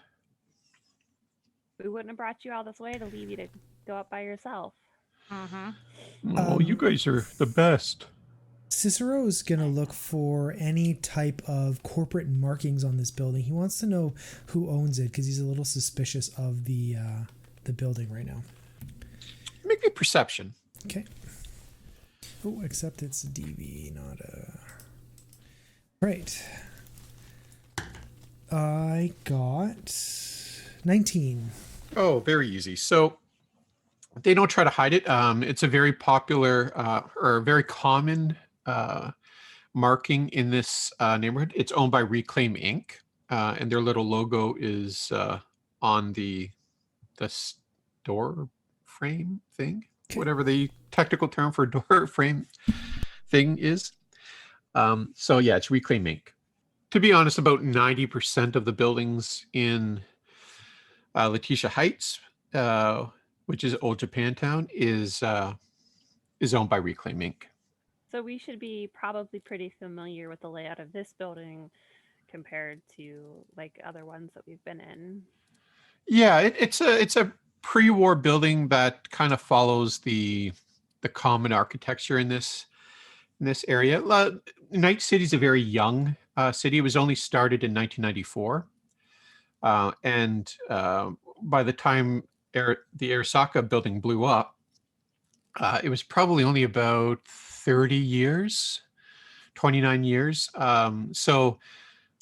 [SPEAKER 2] We wouldn't have brought you all this way to leave you to go up by yourself.
[SPEAKER 1] Oh, you guys are the best.
[SPEAKER 5] Cicero is going to look for any type of corporate markings on this building. He wants to know who owns it because he's a little suspicious of the building right now.
[SPEAKER 1] Make me perception.
[SPEAKER 5] Okay. Oh, except it's a DV, not a... Right. I got 19.
[SPEAKER 1] Oh, very easy. So they don't try to hide it. It's a very popular or very common marking in this neighborhood. It's owned by Reclaim Inc. And their little logo is on the door frame thing, whatever the technical term for door frame thing is. So yeah, it's Reclaim Inc. To be honest, about 90% of the buildings in Laetitia Heights, which is Old Japantown, is owned by Reclaim Inc.
[SPEAKER 2] So we should be probably pretty familiar with the layout of this building compared to like other ones that we've been in.
[SPEAKER 1] Yeah, it's a pre-war building that kind of follows the common architecture in this in this area. Night City is a very young city. It was only started in 1994. And by the time the Arasaka building blew up, it was probably only about 30 years, 29 years. So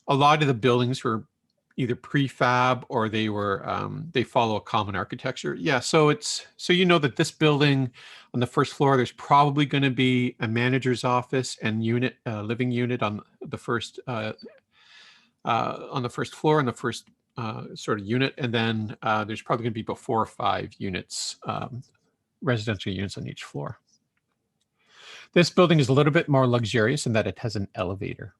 [SPEAKER 1] a lot of the buildings were either prefab or they follow a common architecture. Yeah, so that this building on the first floor, there's probably going to be a manager's office and living unit on the first floor on the first sort of unit, and then there's probably going to be about 4 or 5 units, residential units on each floor. This building is a little bit more luxurious in that it has an elevator.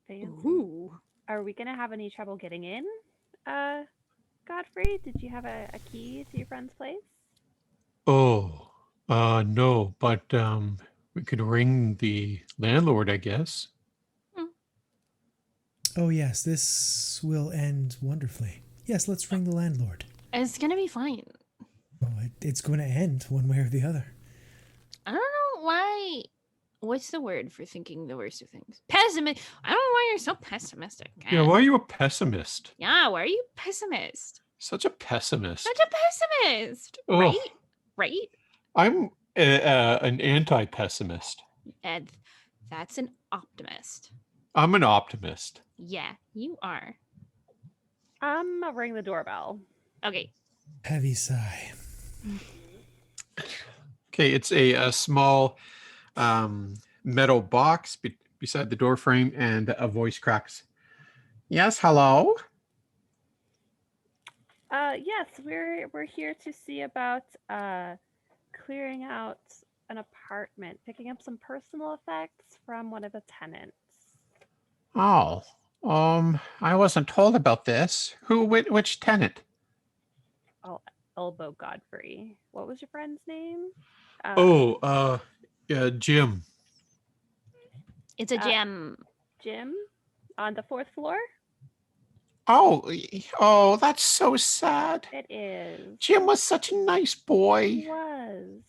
[SPEAKER 2] Fancy.
[SPEAKER 3] Ooh.
[SPEAKER 2] Are we gonna have any trouble getting in? Godfrey, did you have a key to your friend's place?
[SPEAKER 1] Oh, no, but we could ring the landlord, I guess.
[SPEAKER 5] Oh, yes, this will end wonderfully. Yes, let's ring the landlord.
[SPEAKER 3] It's gonna be fine.
[SPEAKER 5] Oh, it's going to end one way or the other.
[SPEAKER 3] I don't know why. What's the word for thinking the worst of things? Pessimist. I don't know why you're so pessimistic.
[SPEAKER 1] Yeah, why are you a pessimist?
[SPEAKER 3] Yeah, why are you pessimist?
[SPEAKER 1] Such a pessimist.
[SPEAKER 3] Such a pessimist.
[SPEAKER 1] Oh.
[SPEAKER 3] Right? Right?
[SPEAKER 1] I'm an anti-pessimist.
[SPEAKER 3] Ed, that's an optimist.
[SPEAKER 1] I'm an optimist.
[SPEAKER 3] Yeah, you are.
[SPEAKER 2] I'm gonna ring the doorbell.
[SPEAKER 3] Okay.
[SPEAKER 5] Heavy sigh.
[SPEAKER 1] Okay, it's a small metal box beside the door frame, and a voice cracks. Yes, hello?
[SPEAKER 2] Yes, we're here to see about clearing out an apartment, picking up some personal effects from one of the tenants.
[SPEAKER 1] Oh, I wasn't told about this. Which tenant?
[SPEAKER 2] Elbow Godfrey. What was your friend's name?
[SPEAKER 1] Jim.
[SPEAKER 3] It's a gem.
[SPEAKER 2] Jim? On the 4th floor?
[SPEAKER 1] Oh, that's so sad.
[SPEAKER 2] It is.
[SPEAKER 1] Jim was such a nice boy.
[SPEAKER 2] He was.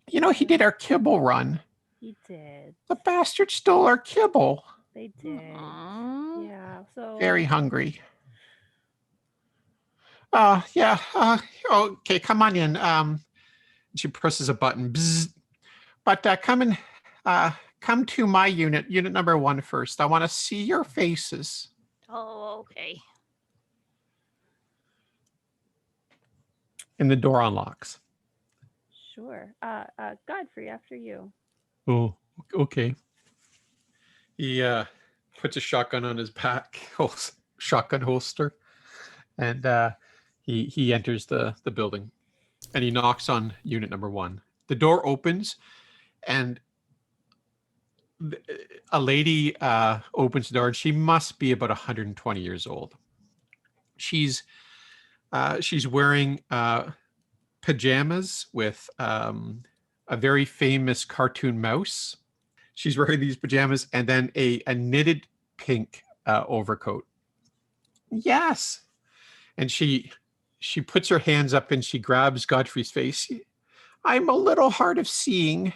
[SPEAKER 1] He did our kibble run.
[SPEAKER 2] He did.
[SPEAKER 1] The bastard stole our kibble.
[SPEAKER 2] They did.
[SPEAKER 3] Aww.
[SPEAKER 2] Yeah, so...
[SPEAKER 1] Very hungry. Yeah. Okay, come on in. She presses a button. Bzz. But come to my unit number 1 first. I want to see your faces.
[SPEAKER 3] Oh, okay.
[SPEAKER 1] And the door unlocks.
[SPEAKER 2] Sure. Godfrey, after you.
[SPEAKER 1] Oh, okay. He puts a shotgun on his back, shotgun holster, and he enters the building, and he knocks on unit number 1. The door opens, and a lady opens the door, and she must be about 120 years old. She's wearing pajamas with a very famous cartoon mouse. She's wearing these pajamas and then a knitted pink overcoat. Yes. And she puts her hands up and she grabs Godfrey's face. I'm a little hard of seeing.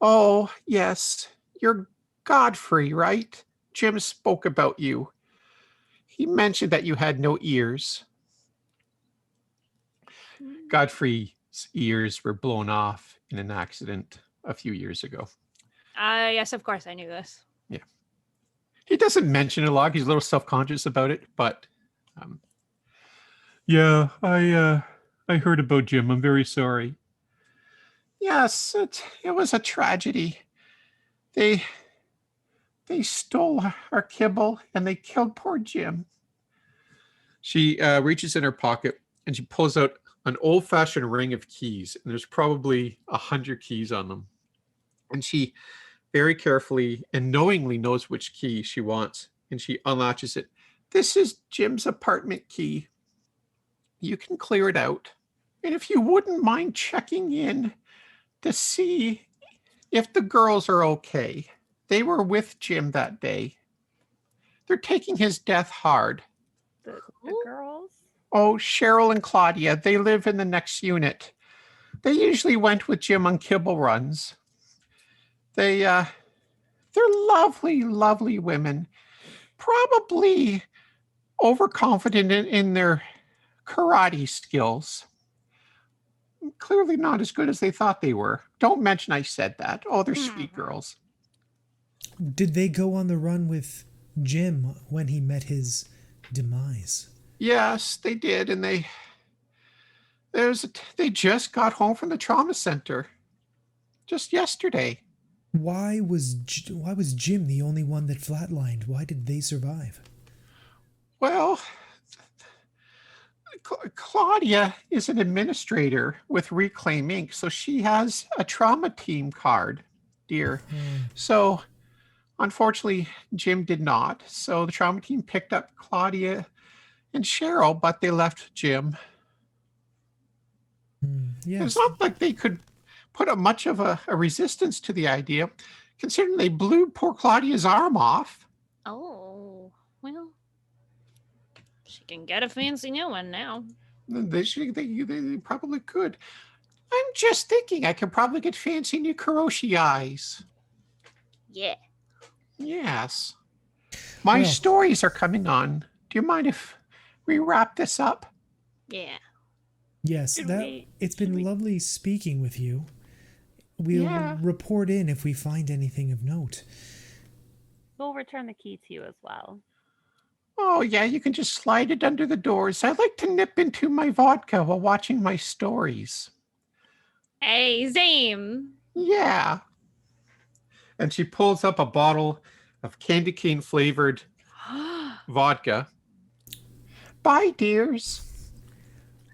[SPEAKER 1] Oh, yes. You're Godfrey, right? Jim spoke about you. He mentioned that you had no ears. Godfrey's ears were blown off in an accident a few years ago.
[SPEAKER 3] Yes, of course I knew this.
[SPEAKER 1] Yeah. He doesn't mention it a lot. He's a little self-conscious about it, but yeah, I heard about Jim. I'm very sorry. Yes, it was a tragedy. They stole our kibble and they killed poor Jim. She reaches in her pocket and she pulls out an old-fashioned ring of keys, and there's probably 100 keys on them. And she very carefully and knowingly knows which key she wants, and she unlatches it. This is Jim's apartment key. You can clear it out. And if you wouldn't mind checking in to see if the girls are okay. They were with Jim that day. They're taking his death hard.
[SPEAKER 2] The girls?
[SPEAKER 1] Oh, Cheryl and Claudia, they live in the next unit. They usually went with Jim on kibble runs. They're lovely, lovely women. Probably overconfident in their karate skills. Clearly not as good as they thought they were. Don't mention I said that. Oh, they're sweet girls.
[SPEAKER 5] Did they go on the run with Jim when he met his demise?
[SPEAKER 1] Yes, they did, and they just got home from the trauma center just yesterday.
[SPEAKER 5] Why was Jim the only one that flatlined? Why did they survive?
[SPEAKER 1] Well, Claudia is an administrator with Reclaim Inc., so she has a trauma team card, dear. So, unfortunately, Jim did not. So the trauma team picked up Claudia and Cheryl, but they left Jim.
[SPEAKER 5] Yes.
[SPEAKER 1] It's not like they could put up much of a resistance to the idea, considering they blew poor Claudia's arm off.
[SPEAKER 3] Oh, well, she can get a fancy new one now.
[SPEAKER 1] They probably could. I'm just thinking I could probably get fancy new Kuroshi eyes.
[SPEAKER 3] Yeah.
[SPEAKER 1] Yes. My stories are coming on. Do you mind if we wrap this up?
[SPEAKER 3] Yeah.
[SPEAKER 5] Yes, it's been lovely speaking with you. We'll report in if we find anything of note.
[SPEAKER 2] We'll return the key to you as well.
[SPEAKER 1] Oh, yeah, you can just slide it under the doors. I like to nip into my vodka while watching my stories.
[SPEAKER 3] Hey, same.
[SPEAKER 1] Yeah. And she pulls up a bottle of candy cane flavored vodka. Bye, dears.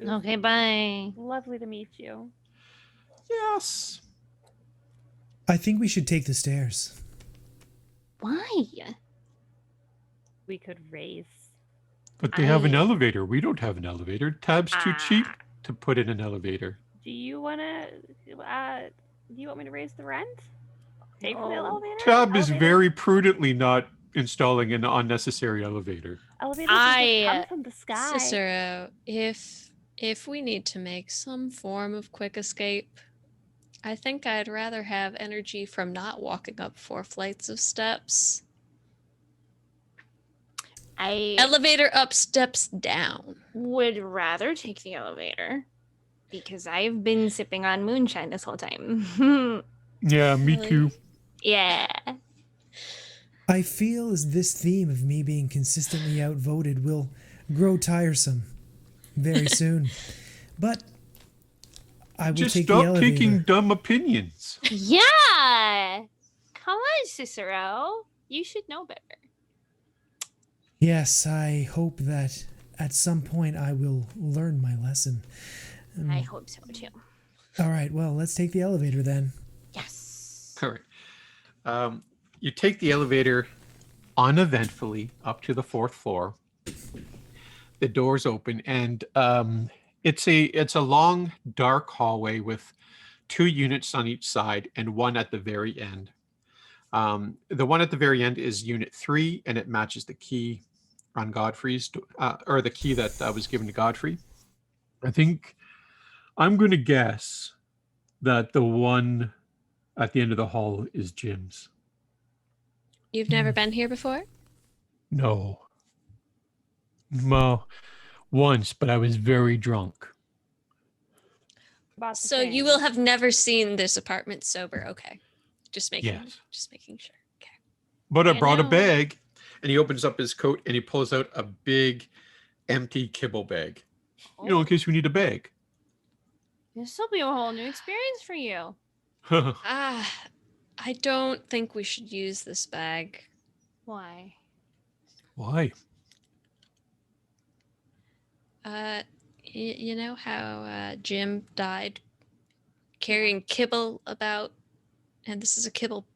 [SPEAKER 3] Okay, bye.
[SPEAKER 2] Lovely to meet you.
[SPEAKER 1] Yes.
[SPEAKER 5] I think we should take the stairs.
[SPEAKER 3] Why?
[SPEAKER 2] We could race.
[SPEAKER 1] But they have an elevator. We don't have an elevator. Tab's too cheap to put in an elevator.
[SPEAKER 2] Do you want me to raise the rent? Pay for the elevator?
[SPEAKER 1] Tab is very prudently not installing an unnecessary elevator.
[SPEAKER 2] Elevators just come from the sky.
[SPEAKER 4] Cicero, if we need to make some form of quick escape, I think I'd rather have energy from not walking up 4 flights of steps. Elevator up, steps down.
[SPEAKER 3] Would rather take the elevator because I've been sipping on moonshine this whole time.
[SPEAKER 1] Yeah, me too.
[SPEAKER 3] Yeah.
[SPEAKER 5] I feel as this theme of me being consistently outvoted will grow tiresome very soon. But I will
[SPEAKER 1] just
[SPEAKER 5] take the elevator.
[SPEAKER 1] stop taking dumb opinions.
[SPEAKER 3] Yeah. Come on, Cicero. You should know better.
[SPEAKER 5] Yes, I hope that at some point I will learn my lesson.
[SPEAKER 3] I hope so too.
[SPEAKER 5] All right, well, let's take the elevator then.
[SPEAKER 3] Yes.
[SPEAKER 1] All right. You take the elevator uneventfully up to the 4th floor. The doors open, and it's a long, dark hallway with 2 units on each side and one at the very end. The one at the very end is Unit 3, and it matches the key on Godfrey's, or the key that was given to Godfrey. I think I'm going to guess that the one at the end of the hall is Jim's.
[SPEAKER 4] You've never been here before?
[SPEAKER 1] No. Well, once, but I was very drunk.
[SPEAKER 4] So you will have never seen this apartment sober. Okay. Just making sure. Okay.
[SPEAKER 1] But I brought a bag, and he opens up his coat and he pulls out a big empty kibble bag. You know, in case we need a bag.
[SPEAKER 3] This will be a whole new experience for you.
[SPEAKER 4] I don't think we should use this bag.
[SPEAKER 3] Why?
[SPEAKER 1] Why?
[SPEAKER 4] You know how Jim died carrying kibble about, and this is a kibble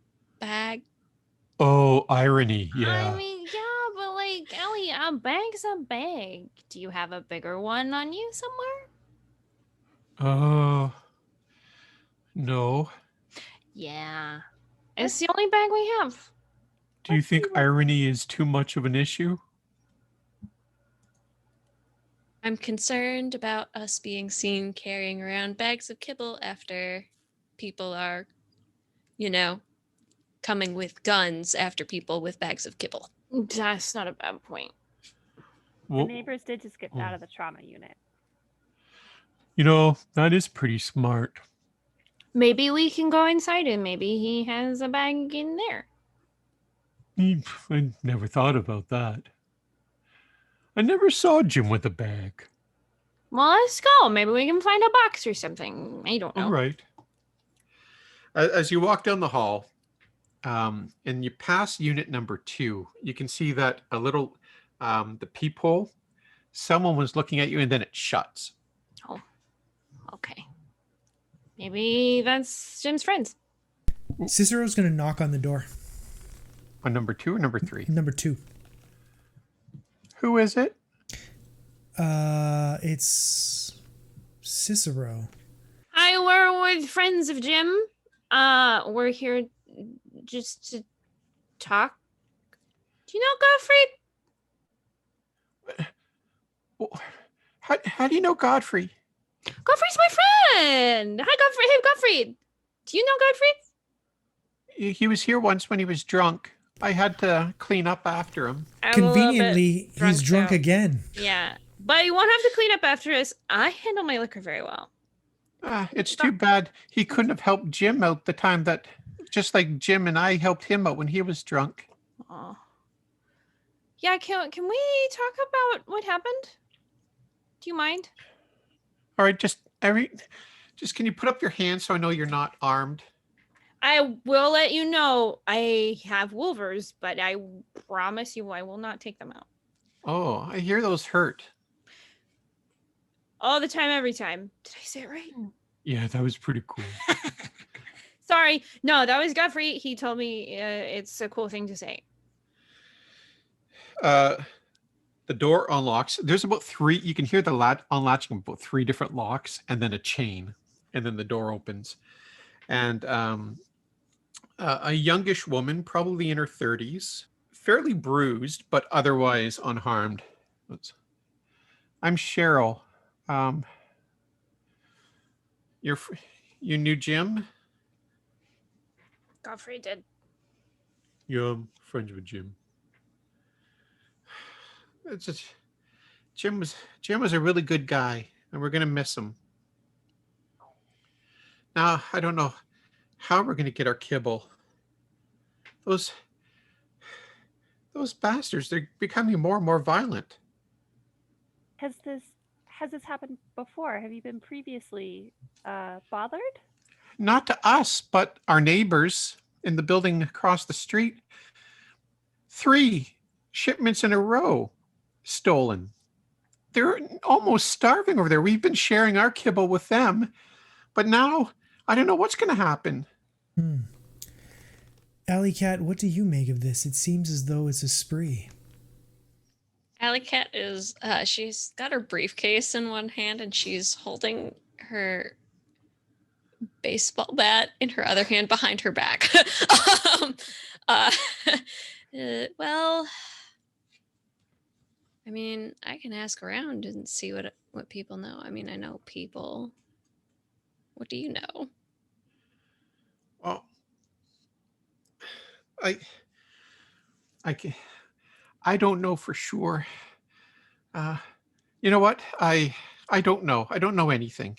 [SPEAKER 4] bag?
[SPEAKER 1] Oh, irony. Yeah.
[SPEAKER 3] I mean, yeah, but like, Ellie, a bag's a bag. Do you have a bigger one on you somewhere?
[SPEAKER 1] No.
[SPEAKER 3] Yeah. It's the only bag we have.
[SPEAKER 1] Do you think irony is too much of an issue?
[SPEAKER 4] I'm concerned about us being seen carrying around bags of kibble after people are, coming with guns after people with bags of kibble.
[SPEAKER 3] That's not a bad point.
[SPEAKER 2] The
[SPEAKER 1] Well,
[SPEAKER 2] neighbors did just get out of the trauma unit.
[SPEAKER 1] that is pretty smart.
[SPEAKER 3] Maybe we can go inside and maybe he has a bag in there.
[SPEAKER 1] I never thought about that. I never saw Jim with a bag.
[SPEAKER 3] Well, let's go. Maybe we can find a box or something. I don't know.
[SPEAKER 1] All right. As you walk down the hall, and you pass unit number 2, you can see that a little, the peephole, someone was looking at you and then it shuts.
[SPEAKER 3] Oh, okay. Maybe that's Jim's friends.
[SPEAKER 5] Cicero's going to knock on the door.
[SPEAKER 1] On number 2 or number 3?
[SPEAKER 5] Number 2.
[SPEAKER 1] Who is it?
[SPEAKER 5] It's Cicero.
[SPEAKER 3] Hi, we're with friends of Jim. We're here just to talk. Do you know Godfrey?
[SPEAKER 1] Well, how do you know Godfrey?
[SPEAKER 3] Godfrey's my friend. Hi, Godfrey. Hey, Godfrey. Do you know Godfrey?
[SPEAKER 1] He was here once when he was drunk. I had to clean up after him.
[SPEAKER 3] I'm a little bit
[SPEAKER 5] Conveniently, he's drunk
[SPEAKER 3] too.
[SPEAKER 5] again.
[SPEAKER 3] Yeah, but you won't have to clean up after us. I handle my liquor very well.
[SPEAKER 1] It's too bad he couldn't have helped Jim out the time that, just like Jim and I helped him out when he was drunk.
[SPEAKER 3] Oh. Yeah, can we talk about what happened? Do you mind?
[SPEAKER 1] All right, just can you put up your hand so I know you're not armed?
[SPEAKER 3] I will let you know I have wolvers, but I promise you I will not take them out.
[SPEAKER 1] Oh, I hear those hurt.
[SPEAKER 3] All the time, every time. Did I say it right?
[SPEAKER 1] Yeah, that was pretty cool.
[SPEAKER 3] Sorry. No, that was Godfrey. He told me it's a cool thing to say.
[SPEAKER 1] The door unlocks. There's about 3. You can hear the unlatching of about 3 different locks and then a chain. And then the door opens. And a youngish woman, probably in her 30s, fairly bruised, but otherwise unharmed. I'm Cheryl. You knew Jim?
[SPEAKER 3] Godfrey did.
[SPEAKER 1] Yeah, I'm friends with Jim. It's just, Jim was a really good guy, and we're gonna miss him. Now I don't know how we're gonna get our kibble. Those bastards, they're becoming more and more violent.
[SPEAKER 2] Has this happened before? Have you been previously bothered?
[SPEAKER 1] Not to us, but our neighbors in the building across the street. 3 shipments in a row stolen. They're almost starving over there. We've been sharing our kibble with them, but now I don't know what's going to happen.
[SPEAKER 5] Alley Cat, what do you make of this? It seems as though it's a spree.
[SPEAKER 4] Alley Cat is, she's got her briefcase in one hand and she's holding her baseball bat in her other hand behind her back. Well, I mean, I can ask around and see what people know. I mean, I know people. What do you know?
[SPEAKER 1] Well, I don't know for sure. You know what? I don't know. I don't know anything.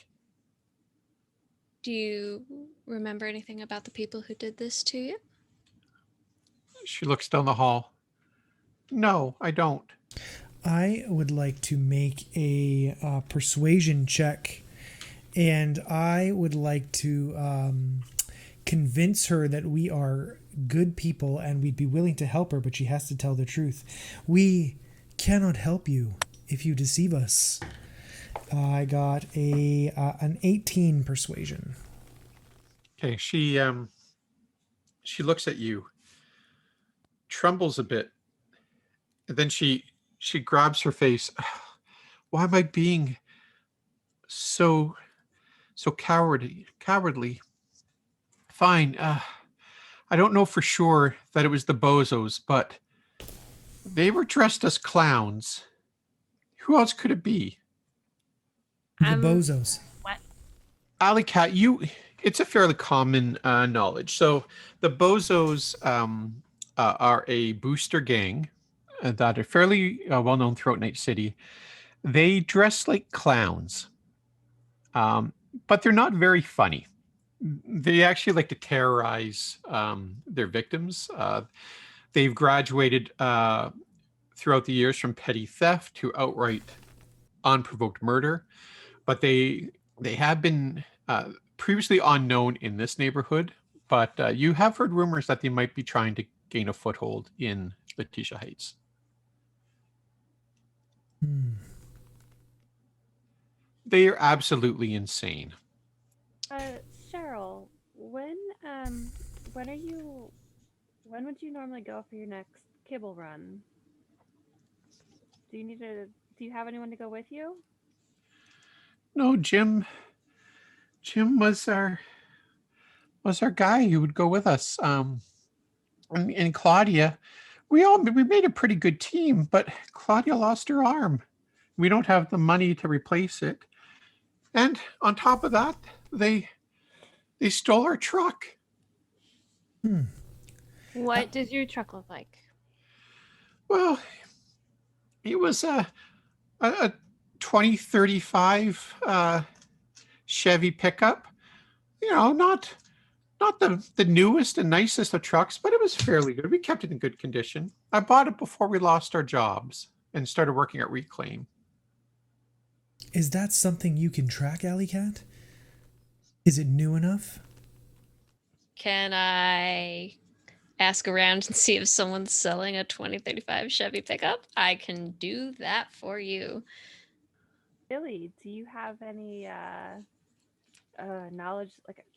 [SPEAKER 4] Do you remember anything about the people who did this to you?
[SPEAKER 1] She looks down the hall. No, I don't.
[SPEAKER 5] I would like to make a persuasion check, and I would like to convince her that we are good people and we'd be willing to help her, but she has to tell the truth. We cannot help you if you deceive us. I got an 18 persuasion.
[SPEAKER 1] Okay, she looks at you, trembles a bit, and then she grabs her face. Why am I being so cowardly? Fine. I don't know for sure that it was the bozos, but they were dressed as clowns. Who else could it be?
[SPEAKER 5] The bozos.
[SPEAKER 3] What?
[SPEAKER 1] Alley Cat, it's a fairly common knowledge. So the Bozos are a booster gang that are fairly well known throughout Night City. They dress like clowns, but they're not very funny. They actually like to terrorize their victims. They've graduated throughout the years from petty theft to outright unprovoked murder, but they have been previously unknown in this neighborhood. But you have heard rumors that they might be trying to gain a foothold in Laetitia Heights. They are absolutely insane.
[SPEAKER 2] Cheryl, when would you normally go for your next kibble run? Do you have anyone to go with you?
[SPEAKER 1] No, Jim was our guy who would go with us. And Claudia, we made a pretty good team, but Claudia lost her arm. We don't have the money to replace it. And on top of that, they stole our truck.
[SPEAKER 3] What does your truck look like?
[SPEAKER 1] Well, it was a 2035 Chevy pickup. You know, not the newest and nicest of trucks, but it was fairly good. We kept it in good condition. I bought it before we lost our jobs and started working at Reclaim.
[SPEAKER 5] Is that something you can track, Alley Cat? Is it new enough?
[SPEAKER 4] Can I ask around and see if someone's selling a 2035 Chevy pickup? I can do that for you.
[SPEAKER 2] Billy, do you have any knowledge,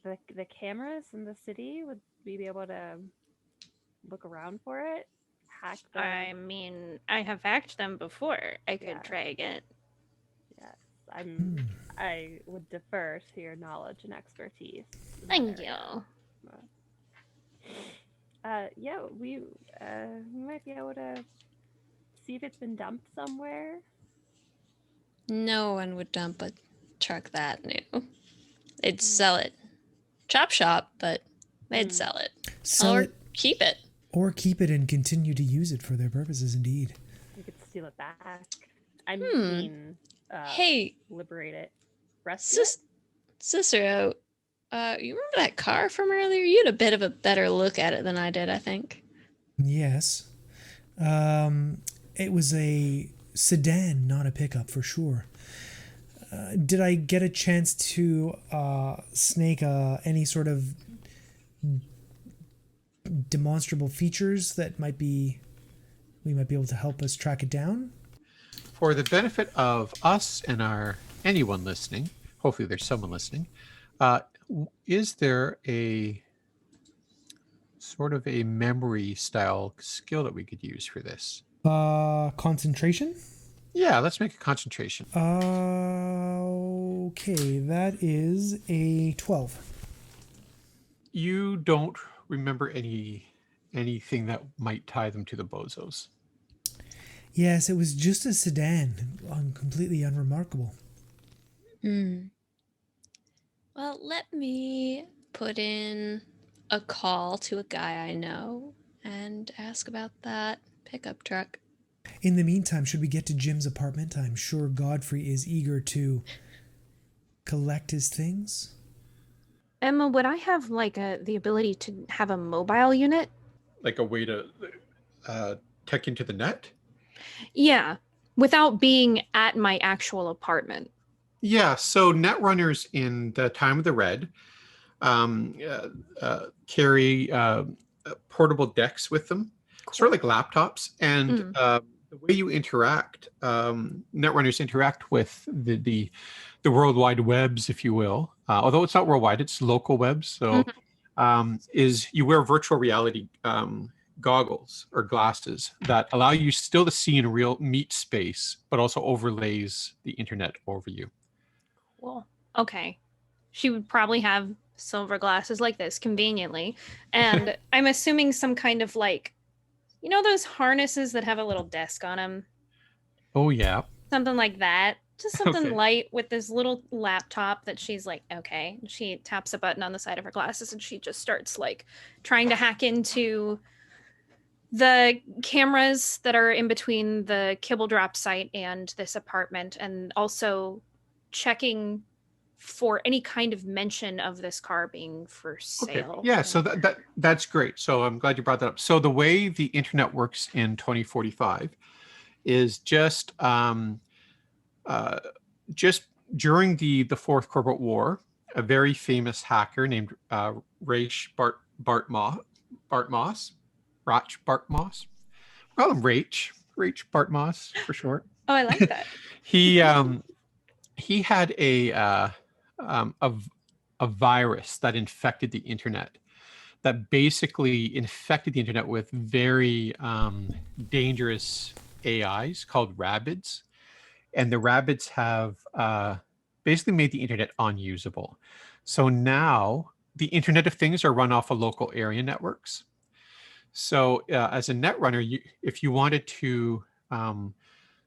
[SPEAKER 2] like the cameras in the city? Would we be able to look around for it? Hack them?
[SPEAKER 3] I mean, I have hacked them before. I could try again.
[SPEAKER 2] Yes, I would defer to your knowledge and expertise.
[SPEAKER 3] Thank you.
[SPEAKER 2] Yeah, we might be able to see if it's been dumped somewhere.
[SPEAKER 4] No one would dump a truck that new. They'd sell it. Chop shop, but they'd sell it.
[SPEAKER 5] Sell it,
[SPEAKER 4] keep it.
[SPEAKER 5] or keep it and continue to use it for their purposes. Indeed.
[SPEAKER 2] We could steal it back. I mean,
[SPEAKER 4] Hey,
[SPEAKER 2] liberate it. Rescue it?
[SPEAKER 4] Cicero, you remember that car from earlier? You had a bit of a better look at it than I did, I think.
[SPEAKER 5] Yes. It was a sedan, not a pickup, for sure. Did I get a chance to snake any sort of demonstrable features that we might be able to help us track it down?
[SPEAKER 1] For the benefit of us and anyone listening, hopefully there's someone listening, is there a sort of a memory style skill that we could use for this?
[SPEAKER 5] Concentration?
[SPEAKER 1] Yeah, let's make a concentration.
[SPEAKER 5] Okay, that is a 12.
[SPEAKER 1] You don't remember anything that might tie them to the Bozos.
[SPEAKER 5] Yes, it was just a sedan, completely unremarkable.
[SPEAKER 4] Well, let me put in a call to a guy I know and ask about that pickup truck.
[SPEAKER 5] In the meantime, should we get to Jim's apartment? I'm sure Godfrey is eager to collect his things.
[SPEAKER 3] Emma, would I have the ability to have a mobile unit?
[SPEAKER 1] Like a way to tech into the net?
[SPEAKER 3] Yeah, without being at my actual apartment.
[SPEAKER 1] Yeah, so netrunners in the Time of the Red carry portable decks with them, sort of like laptops. And the way you interact, netrunners interact with the World Wide Webs, if you will. Although it's not worldwide, it's local webs. So is you wear virtual reality goggles or glasses that allow you still to see in a real meat space, but also overlays the internet over you.
[SPEAKER 3] Cool. Okay. She would probably have silver glasses like this conveniently. And I'm assuming some kind of those harnesses that have a little desk on them.
[SPEAKER 1] Oh, yeah.
[SPEAKER 3] Something like that. Just something
[SPEAKER 1] Okay.
[SPEAKER 3] light with this little laptop that she's like, okay. She taps a button on the side of her glasses and she just starts like trying to hack into the cameras that are in between the kibble drop site and this apartment, and also checking for any kind of mention of this car being for
[SPEAKER 1] Okay.
[SPEAKER 3] sale.
[SPEAKER 1] Yeah. So that's great. So I'm glad you brought that up. So the way the internet works in 2045 is just during the Fourth Corporate War, a very famous hacker named Rach Bartmoss, Rach Bartmoss. Call him Rach Bartmoss for short.
[SPEAKER 3] Oh, I like that.
[SPEAKER 1] He had a virus that infected the internet, that basically infected the internet with very dangerous AIs called rabbits, and the rabbits have basically made the internet unusable. So now the Internet of Things are run off of local area networks. So as a net runner, if you wanted to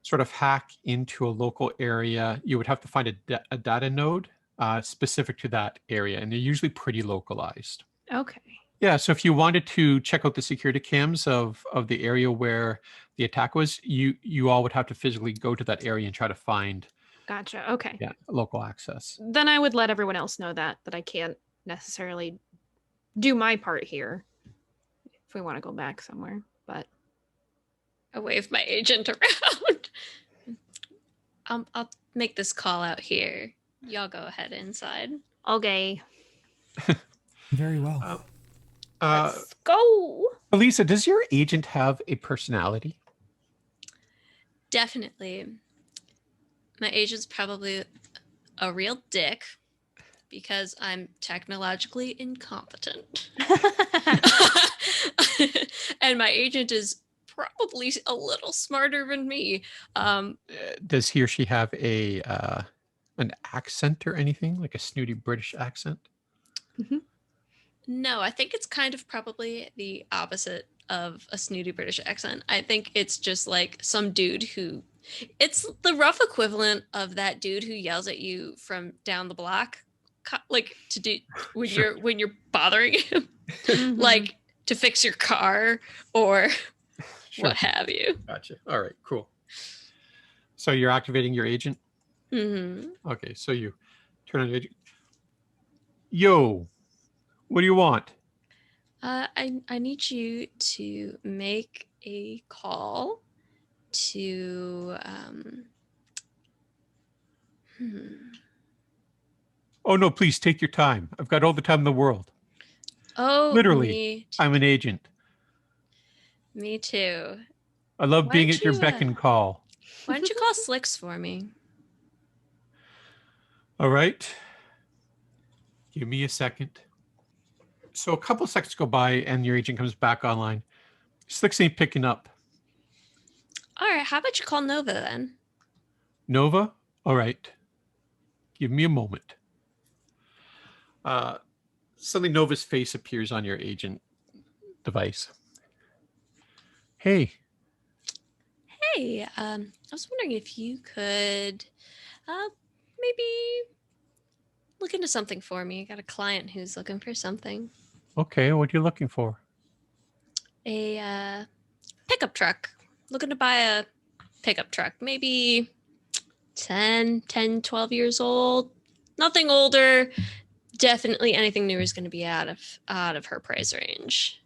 [SPEAKER 1] sort of hack into a local area, you would have to find a data node specific to that area, and they're usually pretty localized.
[SPEAKER 3] Okay.
[SPEAKER 1] Yeah, so if you wanted to check out the security cams of the area where the attack was, you all would have to physically go to that area and try to find
[SPEAKER 3] Gotcha. Okay.
[SPEAKER 1] local access.
[SPEAKER 3] Then I would let everyone else know that I can't necessarily do my part here if we want to go back somewhere. But
[SPEAKER 4] I wave my agent around. I'll make this call out here. Y'all go ahead inside.
[SPEAKER 3] okay,
[SPEAKER 5] Very well.
[SPEAKER 3] let's go.
[SPEAKER 1] Elisa, does your agent have a personality?
[SPEAKER 4] Definitely. My agent's probably a real dick because I'm technologically incompetent. And my agent is probably a little smarter than me.
[SPEAKER 1] Does he or she have an accent or anything, like a snooty British accent?
[SPEAKER 4] No, I think it's kind of probably the opposite of a snooty British accent. I think it's just like some dude who, it's the rough equivalent of that dude who yells at you from down the block, like to do when
[SPEAKER 1] Sure.
[SPEAKER 4] you're bothering him,
[SPEAKER 3] Mhm.
[SPEAKER 4] like to fix your car or
[SPEAKER 1] Sure.
[SPEAKER 4] what have you.
[SPEAKER 1] Gotcha. All right, cool. So you're activating your agent?
[SPEAKER 4] Hmm.
[SPEAKER 1] Okay, so you turn on your agent. Yo, what do you want?
[SPEAKER 4] I need you to make a call to
[SPEAKER 1] Oh no, please take your time. I've got all the time in the world.
[SPEAKER 4] oh,
[SPEAKER 1] Literally, I'm an agent.
[SPEAKER 4] me too.
[SPEAKER 1] I love
[SPEAKER 4] Why
[SPEAKER 1] being
[SPEAKER 4] don't
[SPEAKER 1] at your
[SPEAKER 4] you,
[SPEAKER 1] beck and call.
[SPEAKER 4] Why don't you call Slicks for me?
[SPEAKER 1] All right. Give me a second. So a couple seconds go by and your agent comes back online. Slicks ain't picking up.
[SPEAKER 4] All right, how about you call Nova then?
[SPEAKER 1] Nova? All right. Give me a moment. Suddenly Nova's face appears on your agent device. Hey,
[SPEAKER 4] Hey, I was wondering if you could maybe look into something for me. I got a client who's looking for something.
[SPEAKER 1] okay, what are you looking for?
[SPEAKER 4] A pickup truck. Looking to buy a pickup truck. Maybe 12 years old. Nothing older. Definitely anything newer is going to be out of her price range.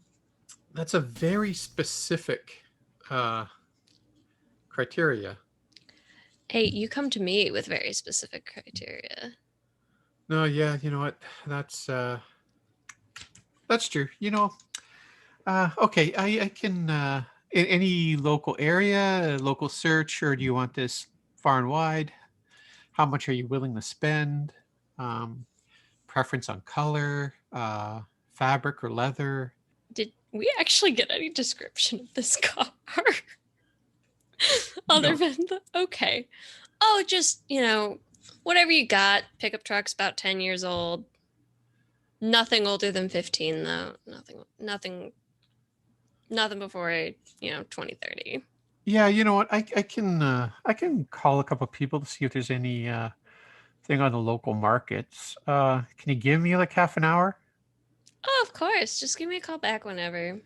[SPEAKER 1] That's a very specific criteria.
[SPEAKER 4] Hey, you come to me with very specific criteria.
[SPEAKER 1] No, yeah, you know what? That's true. You know, okay, I can in any local area, local search, or do you want this far and wide? How much are you willing to spend? Preference on color, fabric or leather?
[SPEAKER 4] Did we actually get any description of this car? Other
[SPEAKER 1] No.
[SPEAKER 4] than the okay. Oh, just, whatever you got. Pickup truck's about 10 years old. Nothing older than 15 though. Nothing before 2030.
[SPEAKER 1] Yeah, you know what? I can call a couple people to see if there's any thing on the local markets. Can you give me like half an hour?
[SPEAKER 4] Oh, of course. Just give me a call back whenever.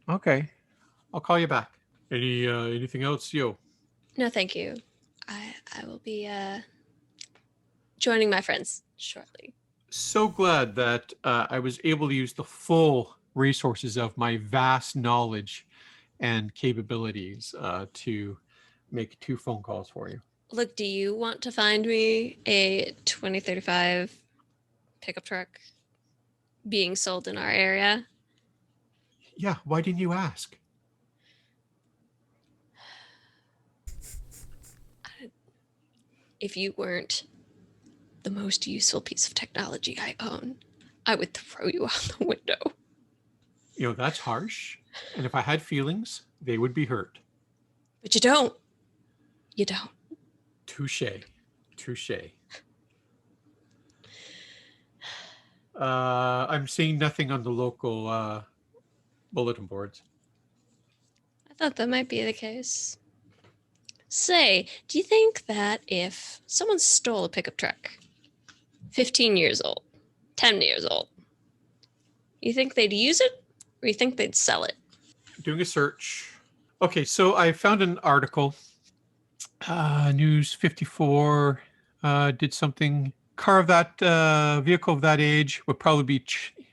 [SPEAKER 1] Okay, I'll call you back. Anything else, yo?
[SPEAKER 4] No, thank you. I will be joining my friends shortly.
[SPEAKER 1] So glad that I was able to use the full resources of my vast knowledge and capabilities to make 2 phone calls for you.
[SPEAKER 4] Look, do you want to find me a 2035 pickup truck being sold in our area?
[SPEAKER 1] Yeah, why didn't you ask?
[SPEAKER 4] If you weren't the most useful piece of technology I own, I would throw you out the window.
[SPEAKER 1] You know, that's harsh. And if I had feelings, they would be hurt.
[SPEAKER 4] But you don't. You don't.
[SPEAKER 1] Touche. Touche. I'm seeing nothing on the local bulletin boards.
[SPEAKER 4] I thought that might be the case. Say, do you think that if someone stole a pickup truck, 15 years old, 10 years old, you think they'd use it or you think they'd sell it?
[SPEAKER 1] Doing a search. Okay, so I found an article. News 54 did something. Car of that vehicle of that age would probably be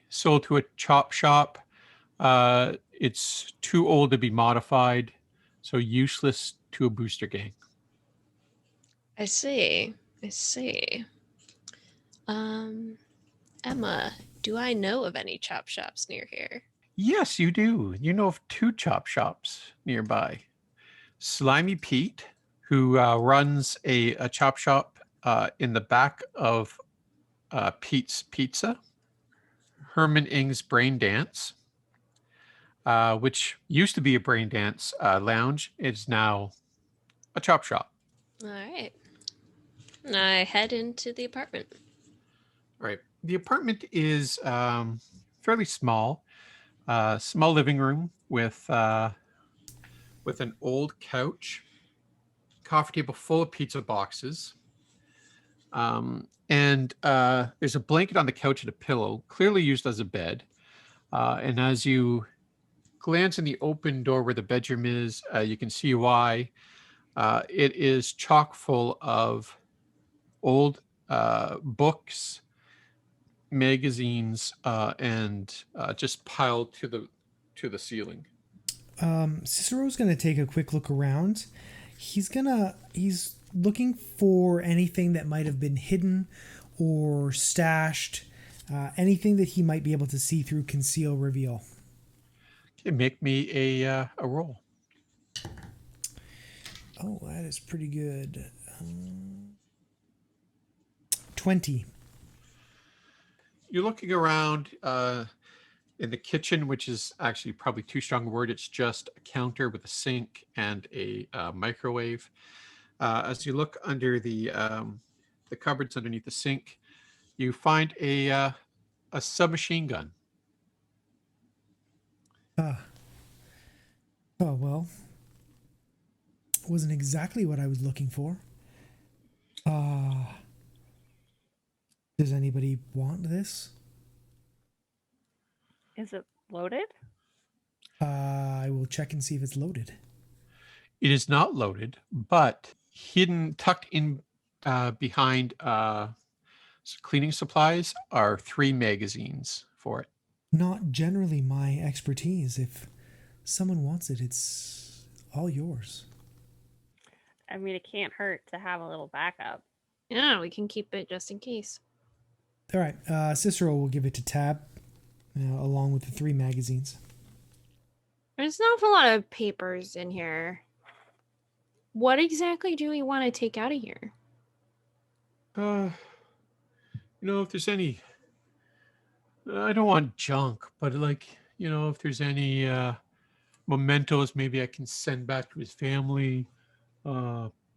[SPEAKER 1] sold to a chop shop. It's too old to be modified, so useless to a booster gang.
[SPEAKER 4] I see. I see. Emma, do I know of any chop shops near here?
[SPEAKER 1] Yes, you do. You know of 2 chop shops nearby. Slimy Pete, who runs a chop shop in the back of Pete's Pizza. Herman Ing's Brain Dance, which used to be a brain dance lounge, is now a chop shop.
[SPEAKER 4] All right. And I head into the apartment.
[SPEAKER 1] All right. The apartment is fairly small. Small living room with an old couch, coffee table full of pizza boxes, and there's a blanket on the couch and a pillow, clearly used as a bed. And as you glance in the open door where the bedroom is, you can see why. It is chock full of old books, magazines, and just piled to the ceiling.
[SPEAKER 5] Cicero's gonna take a quick look around. He's looking for anything that might have been hidden or stashed, anything that he might be able to see through conceal reveal.
[SPEAKER 1] Okay, make me a roll.
[SPEAKER 5] Oh, that is pretty good. 20.
[SPEAKER 1] You're looking around in the kitchen, which is actually probably too strong a word. It's just a counter with a sink and a microwave. As you look under the cupboards underneath the sink, you find a submachine gun.
[SPEAKER 5] Oh, well. Wasn't exactly what I was looking for. Does anybody want this?
[SPEAKER 2] Is it loaded?
[SPEAKER 5] I will check and see if it's loaded.
[SPEAKER 1] It is not loaded, but hidden, tucked in behind cleaning supplies are 3 magazines for it.
[SPEAKER 5] Not generally my expertise. If someone wants it, it's all yours.
[SPEAKER 2] I mean, it can't hurt to have a little backup.
[SPEAKER 3] Yeah, we can keep it just in case.
[SPEAKER 5] All right. Cicero will give it to Tab, along with the 3 magazines.
[SPEAKER 3] There's an awful lot of papers in here. What exactly do we want to take out of here?
[SPEAKER 1] If there's any, I don't want junk, but if there's any mementos, maybe I can send back to his family,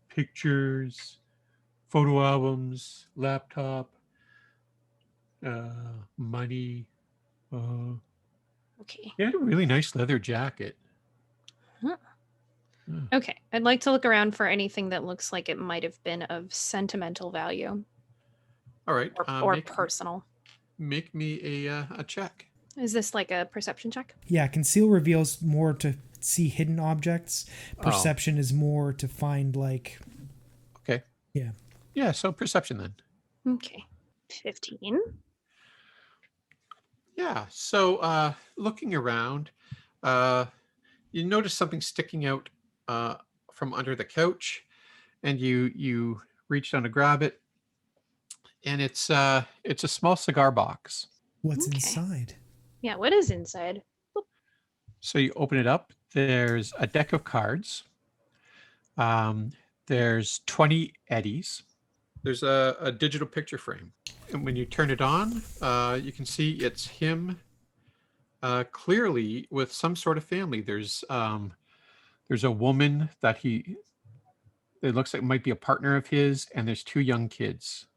[SPEAKER 1] pictures, photo albums, laptop, money.
[SPEAKER 3] Okay.
[SPEAKER 1] He had a really nice leather jacket.
[SPEAKER 3] Huh. Okay, I'd like to look around for anything that looks like it might have been of sentimental value
[SPEAKER 1] All right.
[SPEAKER 3] or personal.
[SPEAKER 1] Make me a check.
[SPEAKER 3] Is this like a perception check?
[SPEAKER 5] Yeah, conceal reveals more to see hidden objects.
[SPEAKER 1] Oh.
[SPEAKER 5] Perception is more to find like.
[SPEAKER 1] Okay.
[SPEAKER 5] Yeah.
[SPEAKER 1] Yeah. So perception then.
[SPEAKER 3] Okay. 15.
[SPEAKER 1] Yeah. So looking around, you notice something sticking out from under the couch, and you reach down to grab it, and it's a small cigar box.
[SPEAKER 5] What's
[SPEAKER 3] Okay.
[SPEAKER 5] inside?
[SPEAKER 3] Yeah, what is inside?
[SPEAKER 1] So you open it up. There's a deck of cards. There's 20 eddies. There's a digital picture frame. And when you turn it on, you can see it's him clearly with some sort of family. There's a woman that it looks like might be a partner of his, and there's 2 young kids.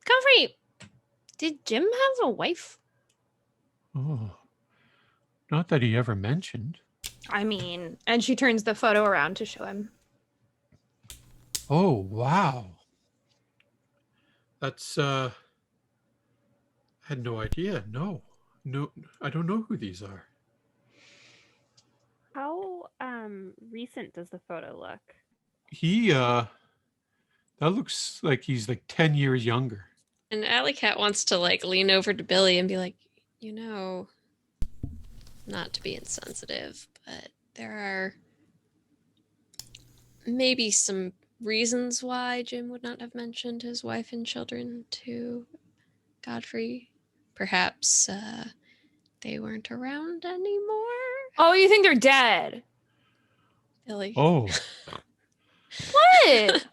[SPEAKER 3] Comfrey, did Jim have a wife?
[SPEAKER 1] Oh, not that he ever mentioned.
[SPEAKER 3] I mean, and she turns the photo around to show him.
[SPEAKER 1] Oh, wow. That's I had no idea. No, I don't know who these are.
[SPEAKER 2] How recent does the photo look?
[SPEAKER 1] He that looks like he's like 10 years younger.
[SPEAKER 4] And Alley Cat wants to like lean over to Billy and be like, not to be insensitive, but there are maybe some reasons why Jim would not have mentioned his wife and children to Godfrey. Perhaps they weren't around anymore.
[SPEAKER 3] Oh, you think they're dead?
[SPEAKER 4] Billy.
[SPEAKER 1] Oh.
[SPEAKER 3] What?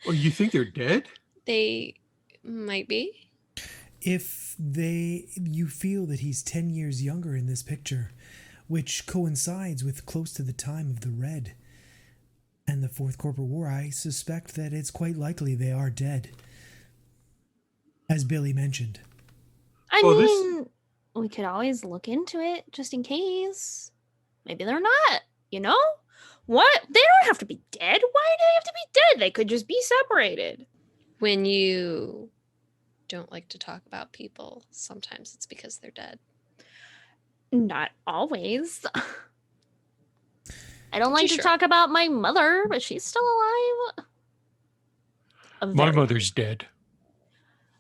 [SPEAKER 1] Oh, you think they're dead?
[SPEAKER 4] They might be.
[SPEAKER 5] If you feel that he's 10 years younger in this picture, which coincides with close to the time of the Red and the Fourth Corporate War, I suspect that it's quite likely they are dead. As Billy mentioned.
[SPEAKER 3] I mean, we could always look into it just in case. Maybe they're not, What? They don't have to be dead. Why do they have to be dead? They could just be separated.
[SPEAKER 4] When you don't like to talk about people, sometimes it's because they're dead.
[SPEAKER 3] Not always. I don't like to
[SPEAKER 4] Sure.
[SPEAKER 3] talk about my mother, but she's still alive.
[SPEAKER 1] My mother's dead.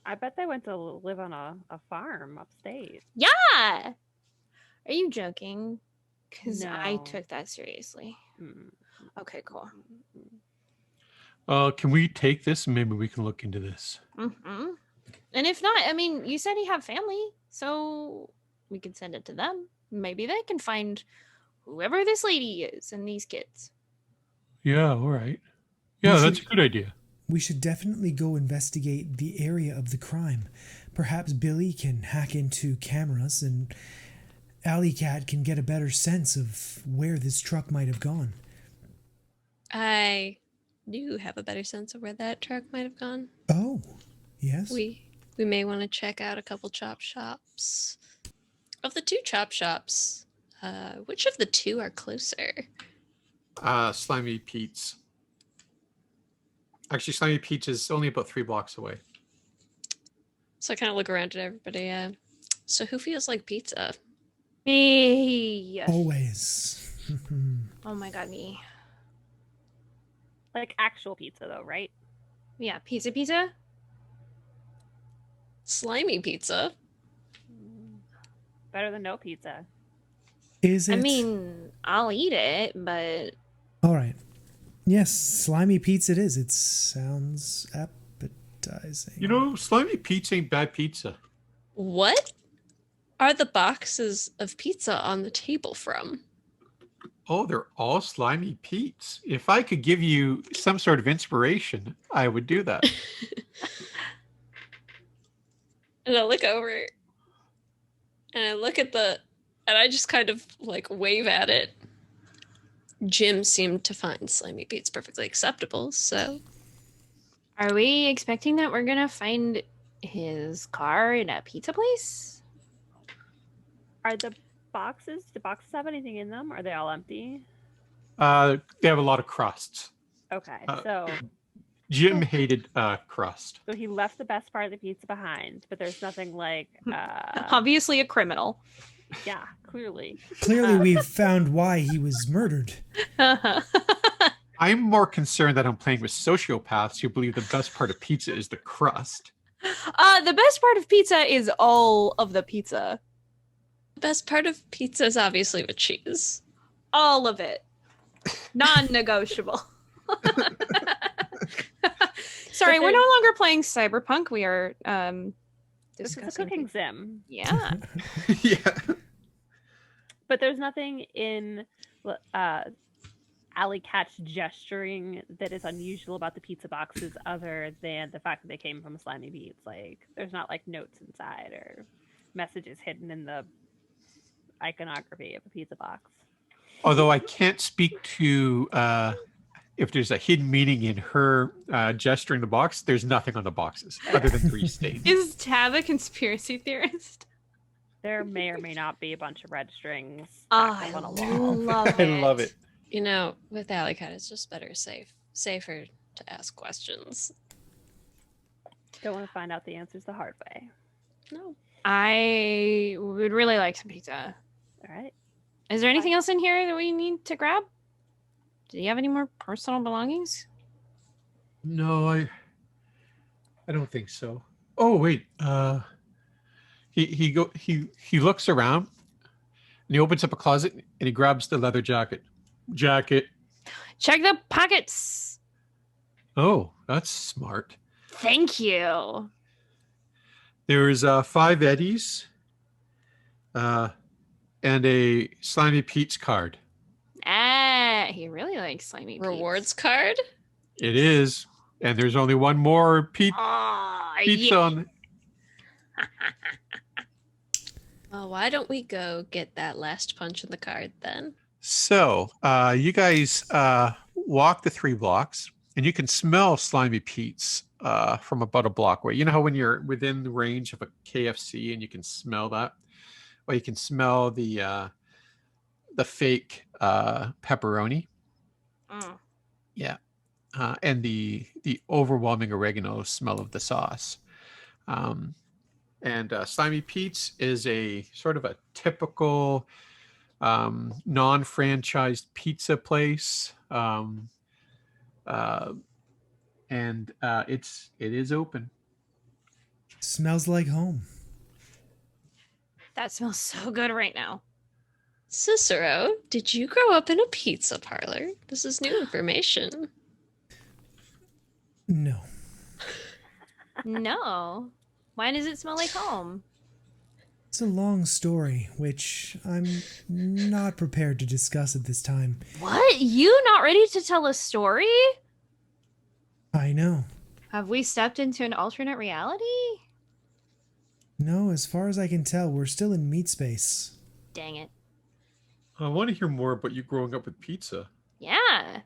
[SPEAKER 2] I bet they went to live on a farm upstate.
[SPEAKER 3] Yeah. Are you joking? Because I
[SPEAKER 2] No.
[SPEAKER 3] took that seriously.
[SPEAKER 2] Mm.
[SPEAKER 3] Okay, cool.
[SPEAKER 1] Can we take this? Maybe we can look into this.
[SPEAKER 3] Mm-hmm. And if not, I mean, you said he had family, so we could send it to them. Maybe they can find whoever this lady is and these kids.
[SPEAKER 1] Yeah, all right. Yeah, that's a good idea.
[SPEAKER 5] We should definitely go investigate the area of the crime. Perhaps Billy can hack into cameras and Alley Cat can get a better sense of where this truck might have gone.
[SPEAKER 4] I do have a better sense of where that truck might have gone.
[SPEAKER 5] Oh, yes.
[SPEAKER 4] We may want to check out a couple chop shops. Of the 2 chop shops, which of the 2 are closer?
[SPEAKER 1] Slimy Pete's. Actually, Slimy Pete's is only about 3 blocks away.
[SPEAKER 4] So I kind of look around at everybody. So who feels like pizza?
[SPEAKER 3] Me.
[SPEAKER 5] Always.
[SPEAKER 3] Oh my god, me.
[SPEAKER 2] Like actual pizza, though, right?
[SPEAKER 3] Yeah, pizza.
[SPEAKER 4] Slimy pizza.
[SPEAKER 2] Better than no pizza.
[SPEAKER 5] Is it?
[SPEAKER 3] I mean, I'll eat it, but
[SPEAKER 5] All right. Yes, Slimy Pete's it is. It sounds appetizing.
[SPEAKER 1] Slimy Pete's ain't bad pizza.
[SPEAKER 4] What are the boxes of pizza on the table from?
[SPEAKER 1] Oh, they're all Slimy Pete's. If I could give you some sort of inspiration, I would do that.
[SPEAKER 4] And I look over and I look at and I just kind of like wave at it. Jim seemed to find Slimy Pete's perfectly acceptable, so.
[SPEAKER 3] are we expecting that we're gonna find his car in a pizza place?
[SPEAKER 2] Are the boxes? Do boxes have anything in them? Or are they all empty?
[SPEAKER 1] They have a lot of crusts.
[SPEAKER 2] Okay,
[SPEAKER 1] Uh,
[SPEAKER 2] so
[SPEAKER 1] Jim hated crust.
[SPEAKER 2] he left the best part of the pizza behind, but there's nothing like
[SPEAKER 3] Obviously a criminal.
[SPEAKER 2] yeah, clearly.
[SPEAKER 5] Clearly, we've found why he was murdered.
[SPEAKER 1] I'm more concerned that I'm playing with sociopaths who believe the best part of pizza is the crust.
[SPEAKER 3] The best part of pizza is all of the pizza.
[SPEAKER 4] The best part of pizza is obviously with cheese.
[SPEAKER 3] All of it. Non-negotiable. Sorry, we're no longer playing Cyberpunk. We are
[SPEAKER 2] This is a
[SPEAKER 3] discussing
[SPEAKER 2] cooking sim.
[SPEAKER 3] Yeah.
[SPEAKER 1] Yeah.
[SPEAKER 2] But there's nothing in Alley Cat's gesturing that is unusual about the pizza boxes other than the fact that they came from Slimy Pete's. Like, there's not like notes inside or messages hidden in the iconography of a pizza box.
[SPEAKER 1] Although I can't speak to if there's a hidden meaning in her gesturing the box, there's nothing on the boxes other than 3 states.
[SPEAKER 3] Is Tab a conspiracy theorist?
[SPEAKER 2] There may or may not be a bunch of red strings
[SPEAKER 3] Oh,
[SPEAKER 2] tacked
[SPEAKER 3] I
[SPEAKER 2] up on a wall.
[SPEAKER 3] love it.
[SPEAKER 1] I love it.
[SPEAKER 4] You know, with Alley Cat, it's just safer to ask questions.
[SPEAKER 2] Don't want to find out the answers the hard way.
[SPEAKER 4] No.
[SPEAKER 3] I would really like some pizza.
[SPEAKER 2] All right.
[SPEAKER 3] Is there anything else in here that we need to grab? Do you have any more personal belongings?
[SPEAKER 1] No, I don't think so. Oh wait, he looks around and he opens up a closet and he grabs the leather jacket.
[SPEAKER 3] Check the pockets.
[SPEAKER 1] Oh, that's smart.
[SPEAKER 3] Thank you.
[SPEAKER 1] There's 5 eddies, and a Slimy Pete's card.
[SPEAKER 3] Ah, he really likes Slimy Pete's.
[SPEAKER 4] Rewards card?
[SPEAKER 1] It is, and there's only one more pizza
[SPEAKER 3] yeah.
[SPEAKER 1] on.
[SPEAKER 4] Well, why don't we go get that last punch in the card then?
[SPEAKER 1] So, you guys walk the 3 blocks, and you can smell Slimy Pete's from about a block away. You know how when you're within the range of a KFC and you can smell that? Well, you can smell the fake pepperoni.
[SPEAKER 3] Mm.
[SPEAKER 1] Yeah. And the overwhelming oregano smell of the sauce. And Slimy Pete's is a sort of a typical non-franchised pizza place. And it is open.
[SPEAKER 5] Smells like home.
[SPEAKER 3] That smells so good right now.
[SPEAKER 4] Cicero, did you grow up in a pizza parlor? This is new information.
[SPEAKER 5] No.
[SPEAKER 3] No. Why does it smell like home?
[SPEAKER 5] It's a long story, which I'm not prepared to discuss at this time.
[SPEAKER 3] What? You not ready to tell a story?
[SPEAKER 5] I know.
[SPEAKER 3] Have we stepped into an alternate reality?
[SPEAKER 5] No, as far as I can tell, we're still in meat space.
[SPEAKER 3] Dang it.
[SPEAKER 1] I want to hear more about you growing up with pizza.
[SPEAKER 3] Yeah.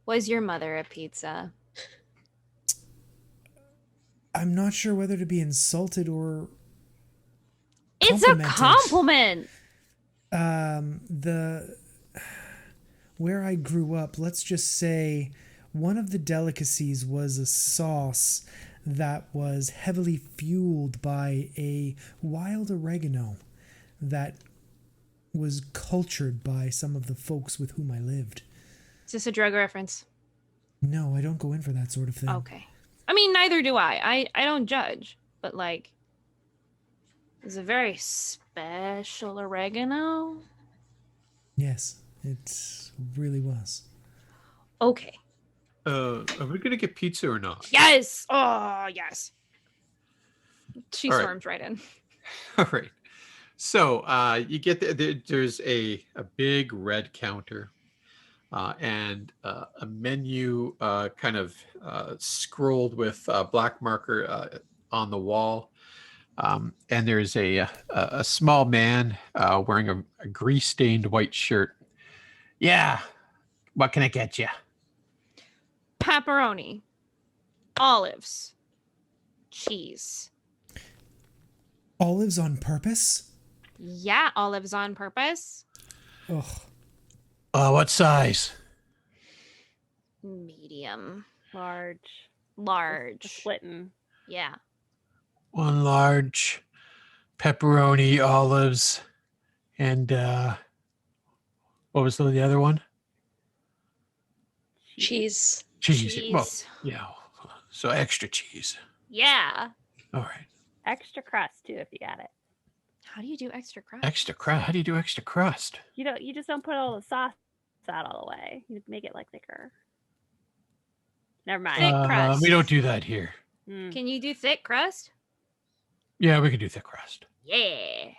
[SPEAKER 3] Was your mother a pizza?
[SPEAKER 5] I'm not sure whether to be insulted or
[SPEAKER 3] It's a
[SPEAKER 5] complimented.
[SPEAKER 3] compliment.
[SPEAKER 5] Where I grew up, let's just say one of the delicacies was a sauce that was heavily fueled by a wild oregano that was cultured by some of the folks with whom I lived.
[SPEAKER 3] Is this a drug reference?
[SPEAKER 5] No, I don't go in for that sort of thing.
[SPEAKER 3] Okay. I mean, neither do I. I don't judge, but like, it's a very special oregano.
[SPEAKER 5] Yes, it really was.
[SPEAKER 3] Okay.
[SPEAKER 1] Are we gonna get pizza or not?
[SPEAKER 3] Yes. Oh, yes. She
[SPEAKER 1] All right.
[SPEAKER 3] storms right in.
[SPEAKER 1] All right. So you get there's a big red counter and a menu kind of scrolled with black marker on the wall. And there's a small man wearing a grease-stained white shirt. Yeah. What can I get you?
[SPEAKER 3] Pepperoni. Olives. Cheese.
[SPEAKER 5] Olives on purpose?
[SPEAKER 3] Yeah, olives on purpose.
[SPEAKER 5] Ugh.
[SPEAKER 1] What size?
[SPEAKER 3] Medium.
[SPEAKER 2] Large.
[SPEAKER 3] Large.
[SPEAKER 2] Splitting.
[SPEAKER 3] Yeah.
[SPEAKER 1] One large pepperoni, olives, and what was the other one?
[SPEAKER 4] Cheese.
[SPEAKER 1] Cheese. Well,
[SPEAKER 3] Cheese.
[SPEAKER 1] yeah. So extra cheese.
[SPEAKER 3] Yeah.
[SPEAKER 1] All right.
[SPEAKER 2] Extra crust too, if you got it.
[SPEAKER 3] How do you do extra crust?
[SPEAKER 1] Extra crust. How do you do extra crust?
[SPEAKER 2] You just don't put all the sauce out all the way. You make it like thicker. Never mind.
[SPEAKER 3] Thick crust.
[SPEAKER 1] We don't do that here.
[SPEAKER 2] Mm.
[SPEAKER 3] Can you do thick crust?
[SPEAKER 1] Yeah, we can do thick crust.
[SPEAKER 3] Yeah.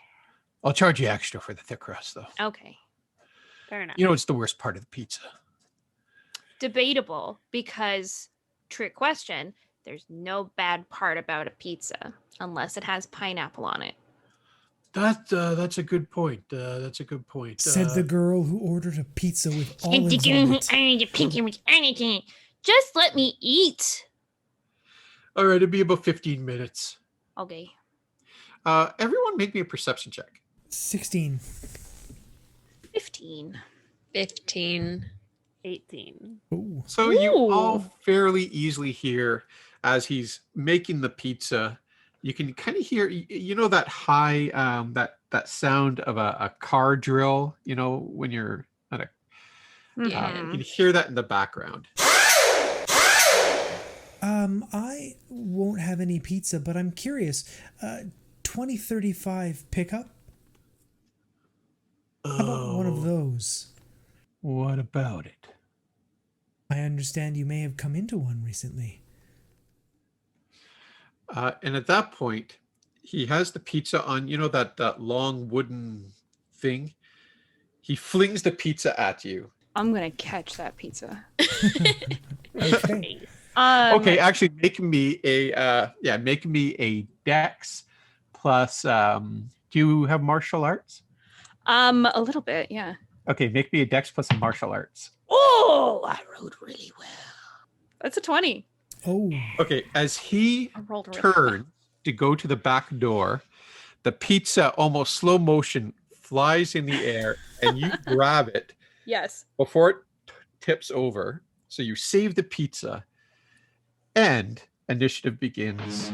[SPEAKER 1] I'll charge you extra for the thick crust, though.
[SPEAKER 3] Okay.
[SPEAKER 2] Fair enough.
[SPEAKER 1] You know, it's the worst part of the pizza.
[SPEAKER 3] Debatable, because trick question, there's no bad part about a pizza unless it has pineapple on it.
[SPEAKER 1] That's a good point. That's a good point.
[SPEAKER 5] Said the girl who ordered a pizza with olives on it.
[SPEAKER 3] Just let me eat.
[SPEAKER 1] All right, it'll be about 15 minutes.
[SPEAKER 3] Okay.
[SPEAKER 1] Everyone make me a perception check.
[SPEAKER 5] 16.
[SPEAKER 3] 15.
[SPEAKER 4] 15.
[SPEAKER 2] 18.
[SPEAKER 5] Ooh.
[SPEAKER 1] So you
[SPEAKER 3] Ooh.
[SPEAKER 1] all fairly easily hear as he's making the pizza. You can kind of hear, you know, that high, that sound of a car drill. You know, when you're at a,
[SPEAKER 4] Yeah.
[SPEAKER 1] you can hear that in the background.
[SPEAKER 5] I won't have any pizza, but I'm curious. 2035 pickup? How about one of those?
[SPEAKER 1] What about it?
[SPEAKER 5] I understand you may have come into one recently.
[SPEAKER 1] And at that point, he has the pizza on, you know, that long wooden thing. He flings the pizza at you.
[SPEAKER 3] I'm going to catch that pizza.
[SPEAKER 5] Okay.
[SPEAKER 1] Okay, actually, make me a dex plus. Do you have martial arts?
[SPEAKER 3] A little bit, yeah.
[SPEAKER 1] Okay, make me a dex plus a martial arts.
[SPEAKER 3] Oh, I rolled really well. That's a 20.
[SPEAKER 5] Oh,
[SPEAKER 1] Okay, as he
[SPEAKER 3] I rolled really well.
[SPEAKER 1] turns to go to the back door, the pizza almost slow motion flies in the air, and you grab it
[SPEAKER 3] Yes.
[SPEAKER 1] before it tips over. So you save the pizza, and initiative begins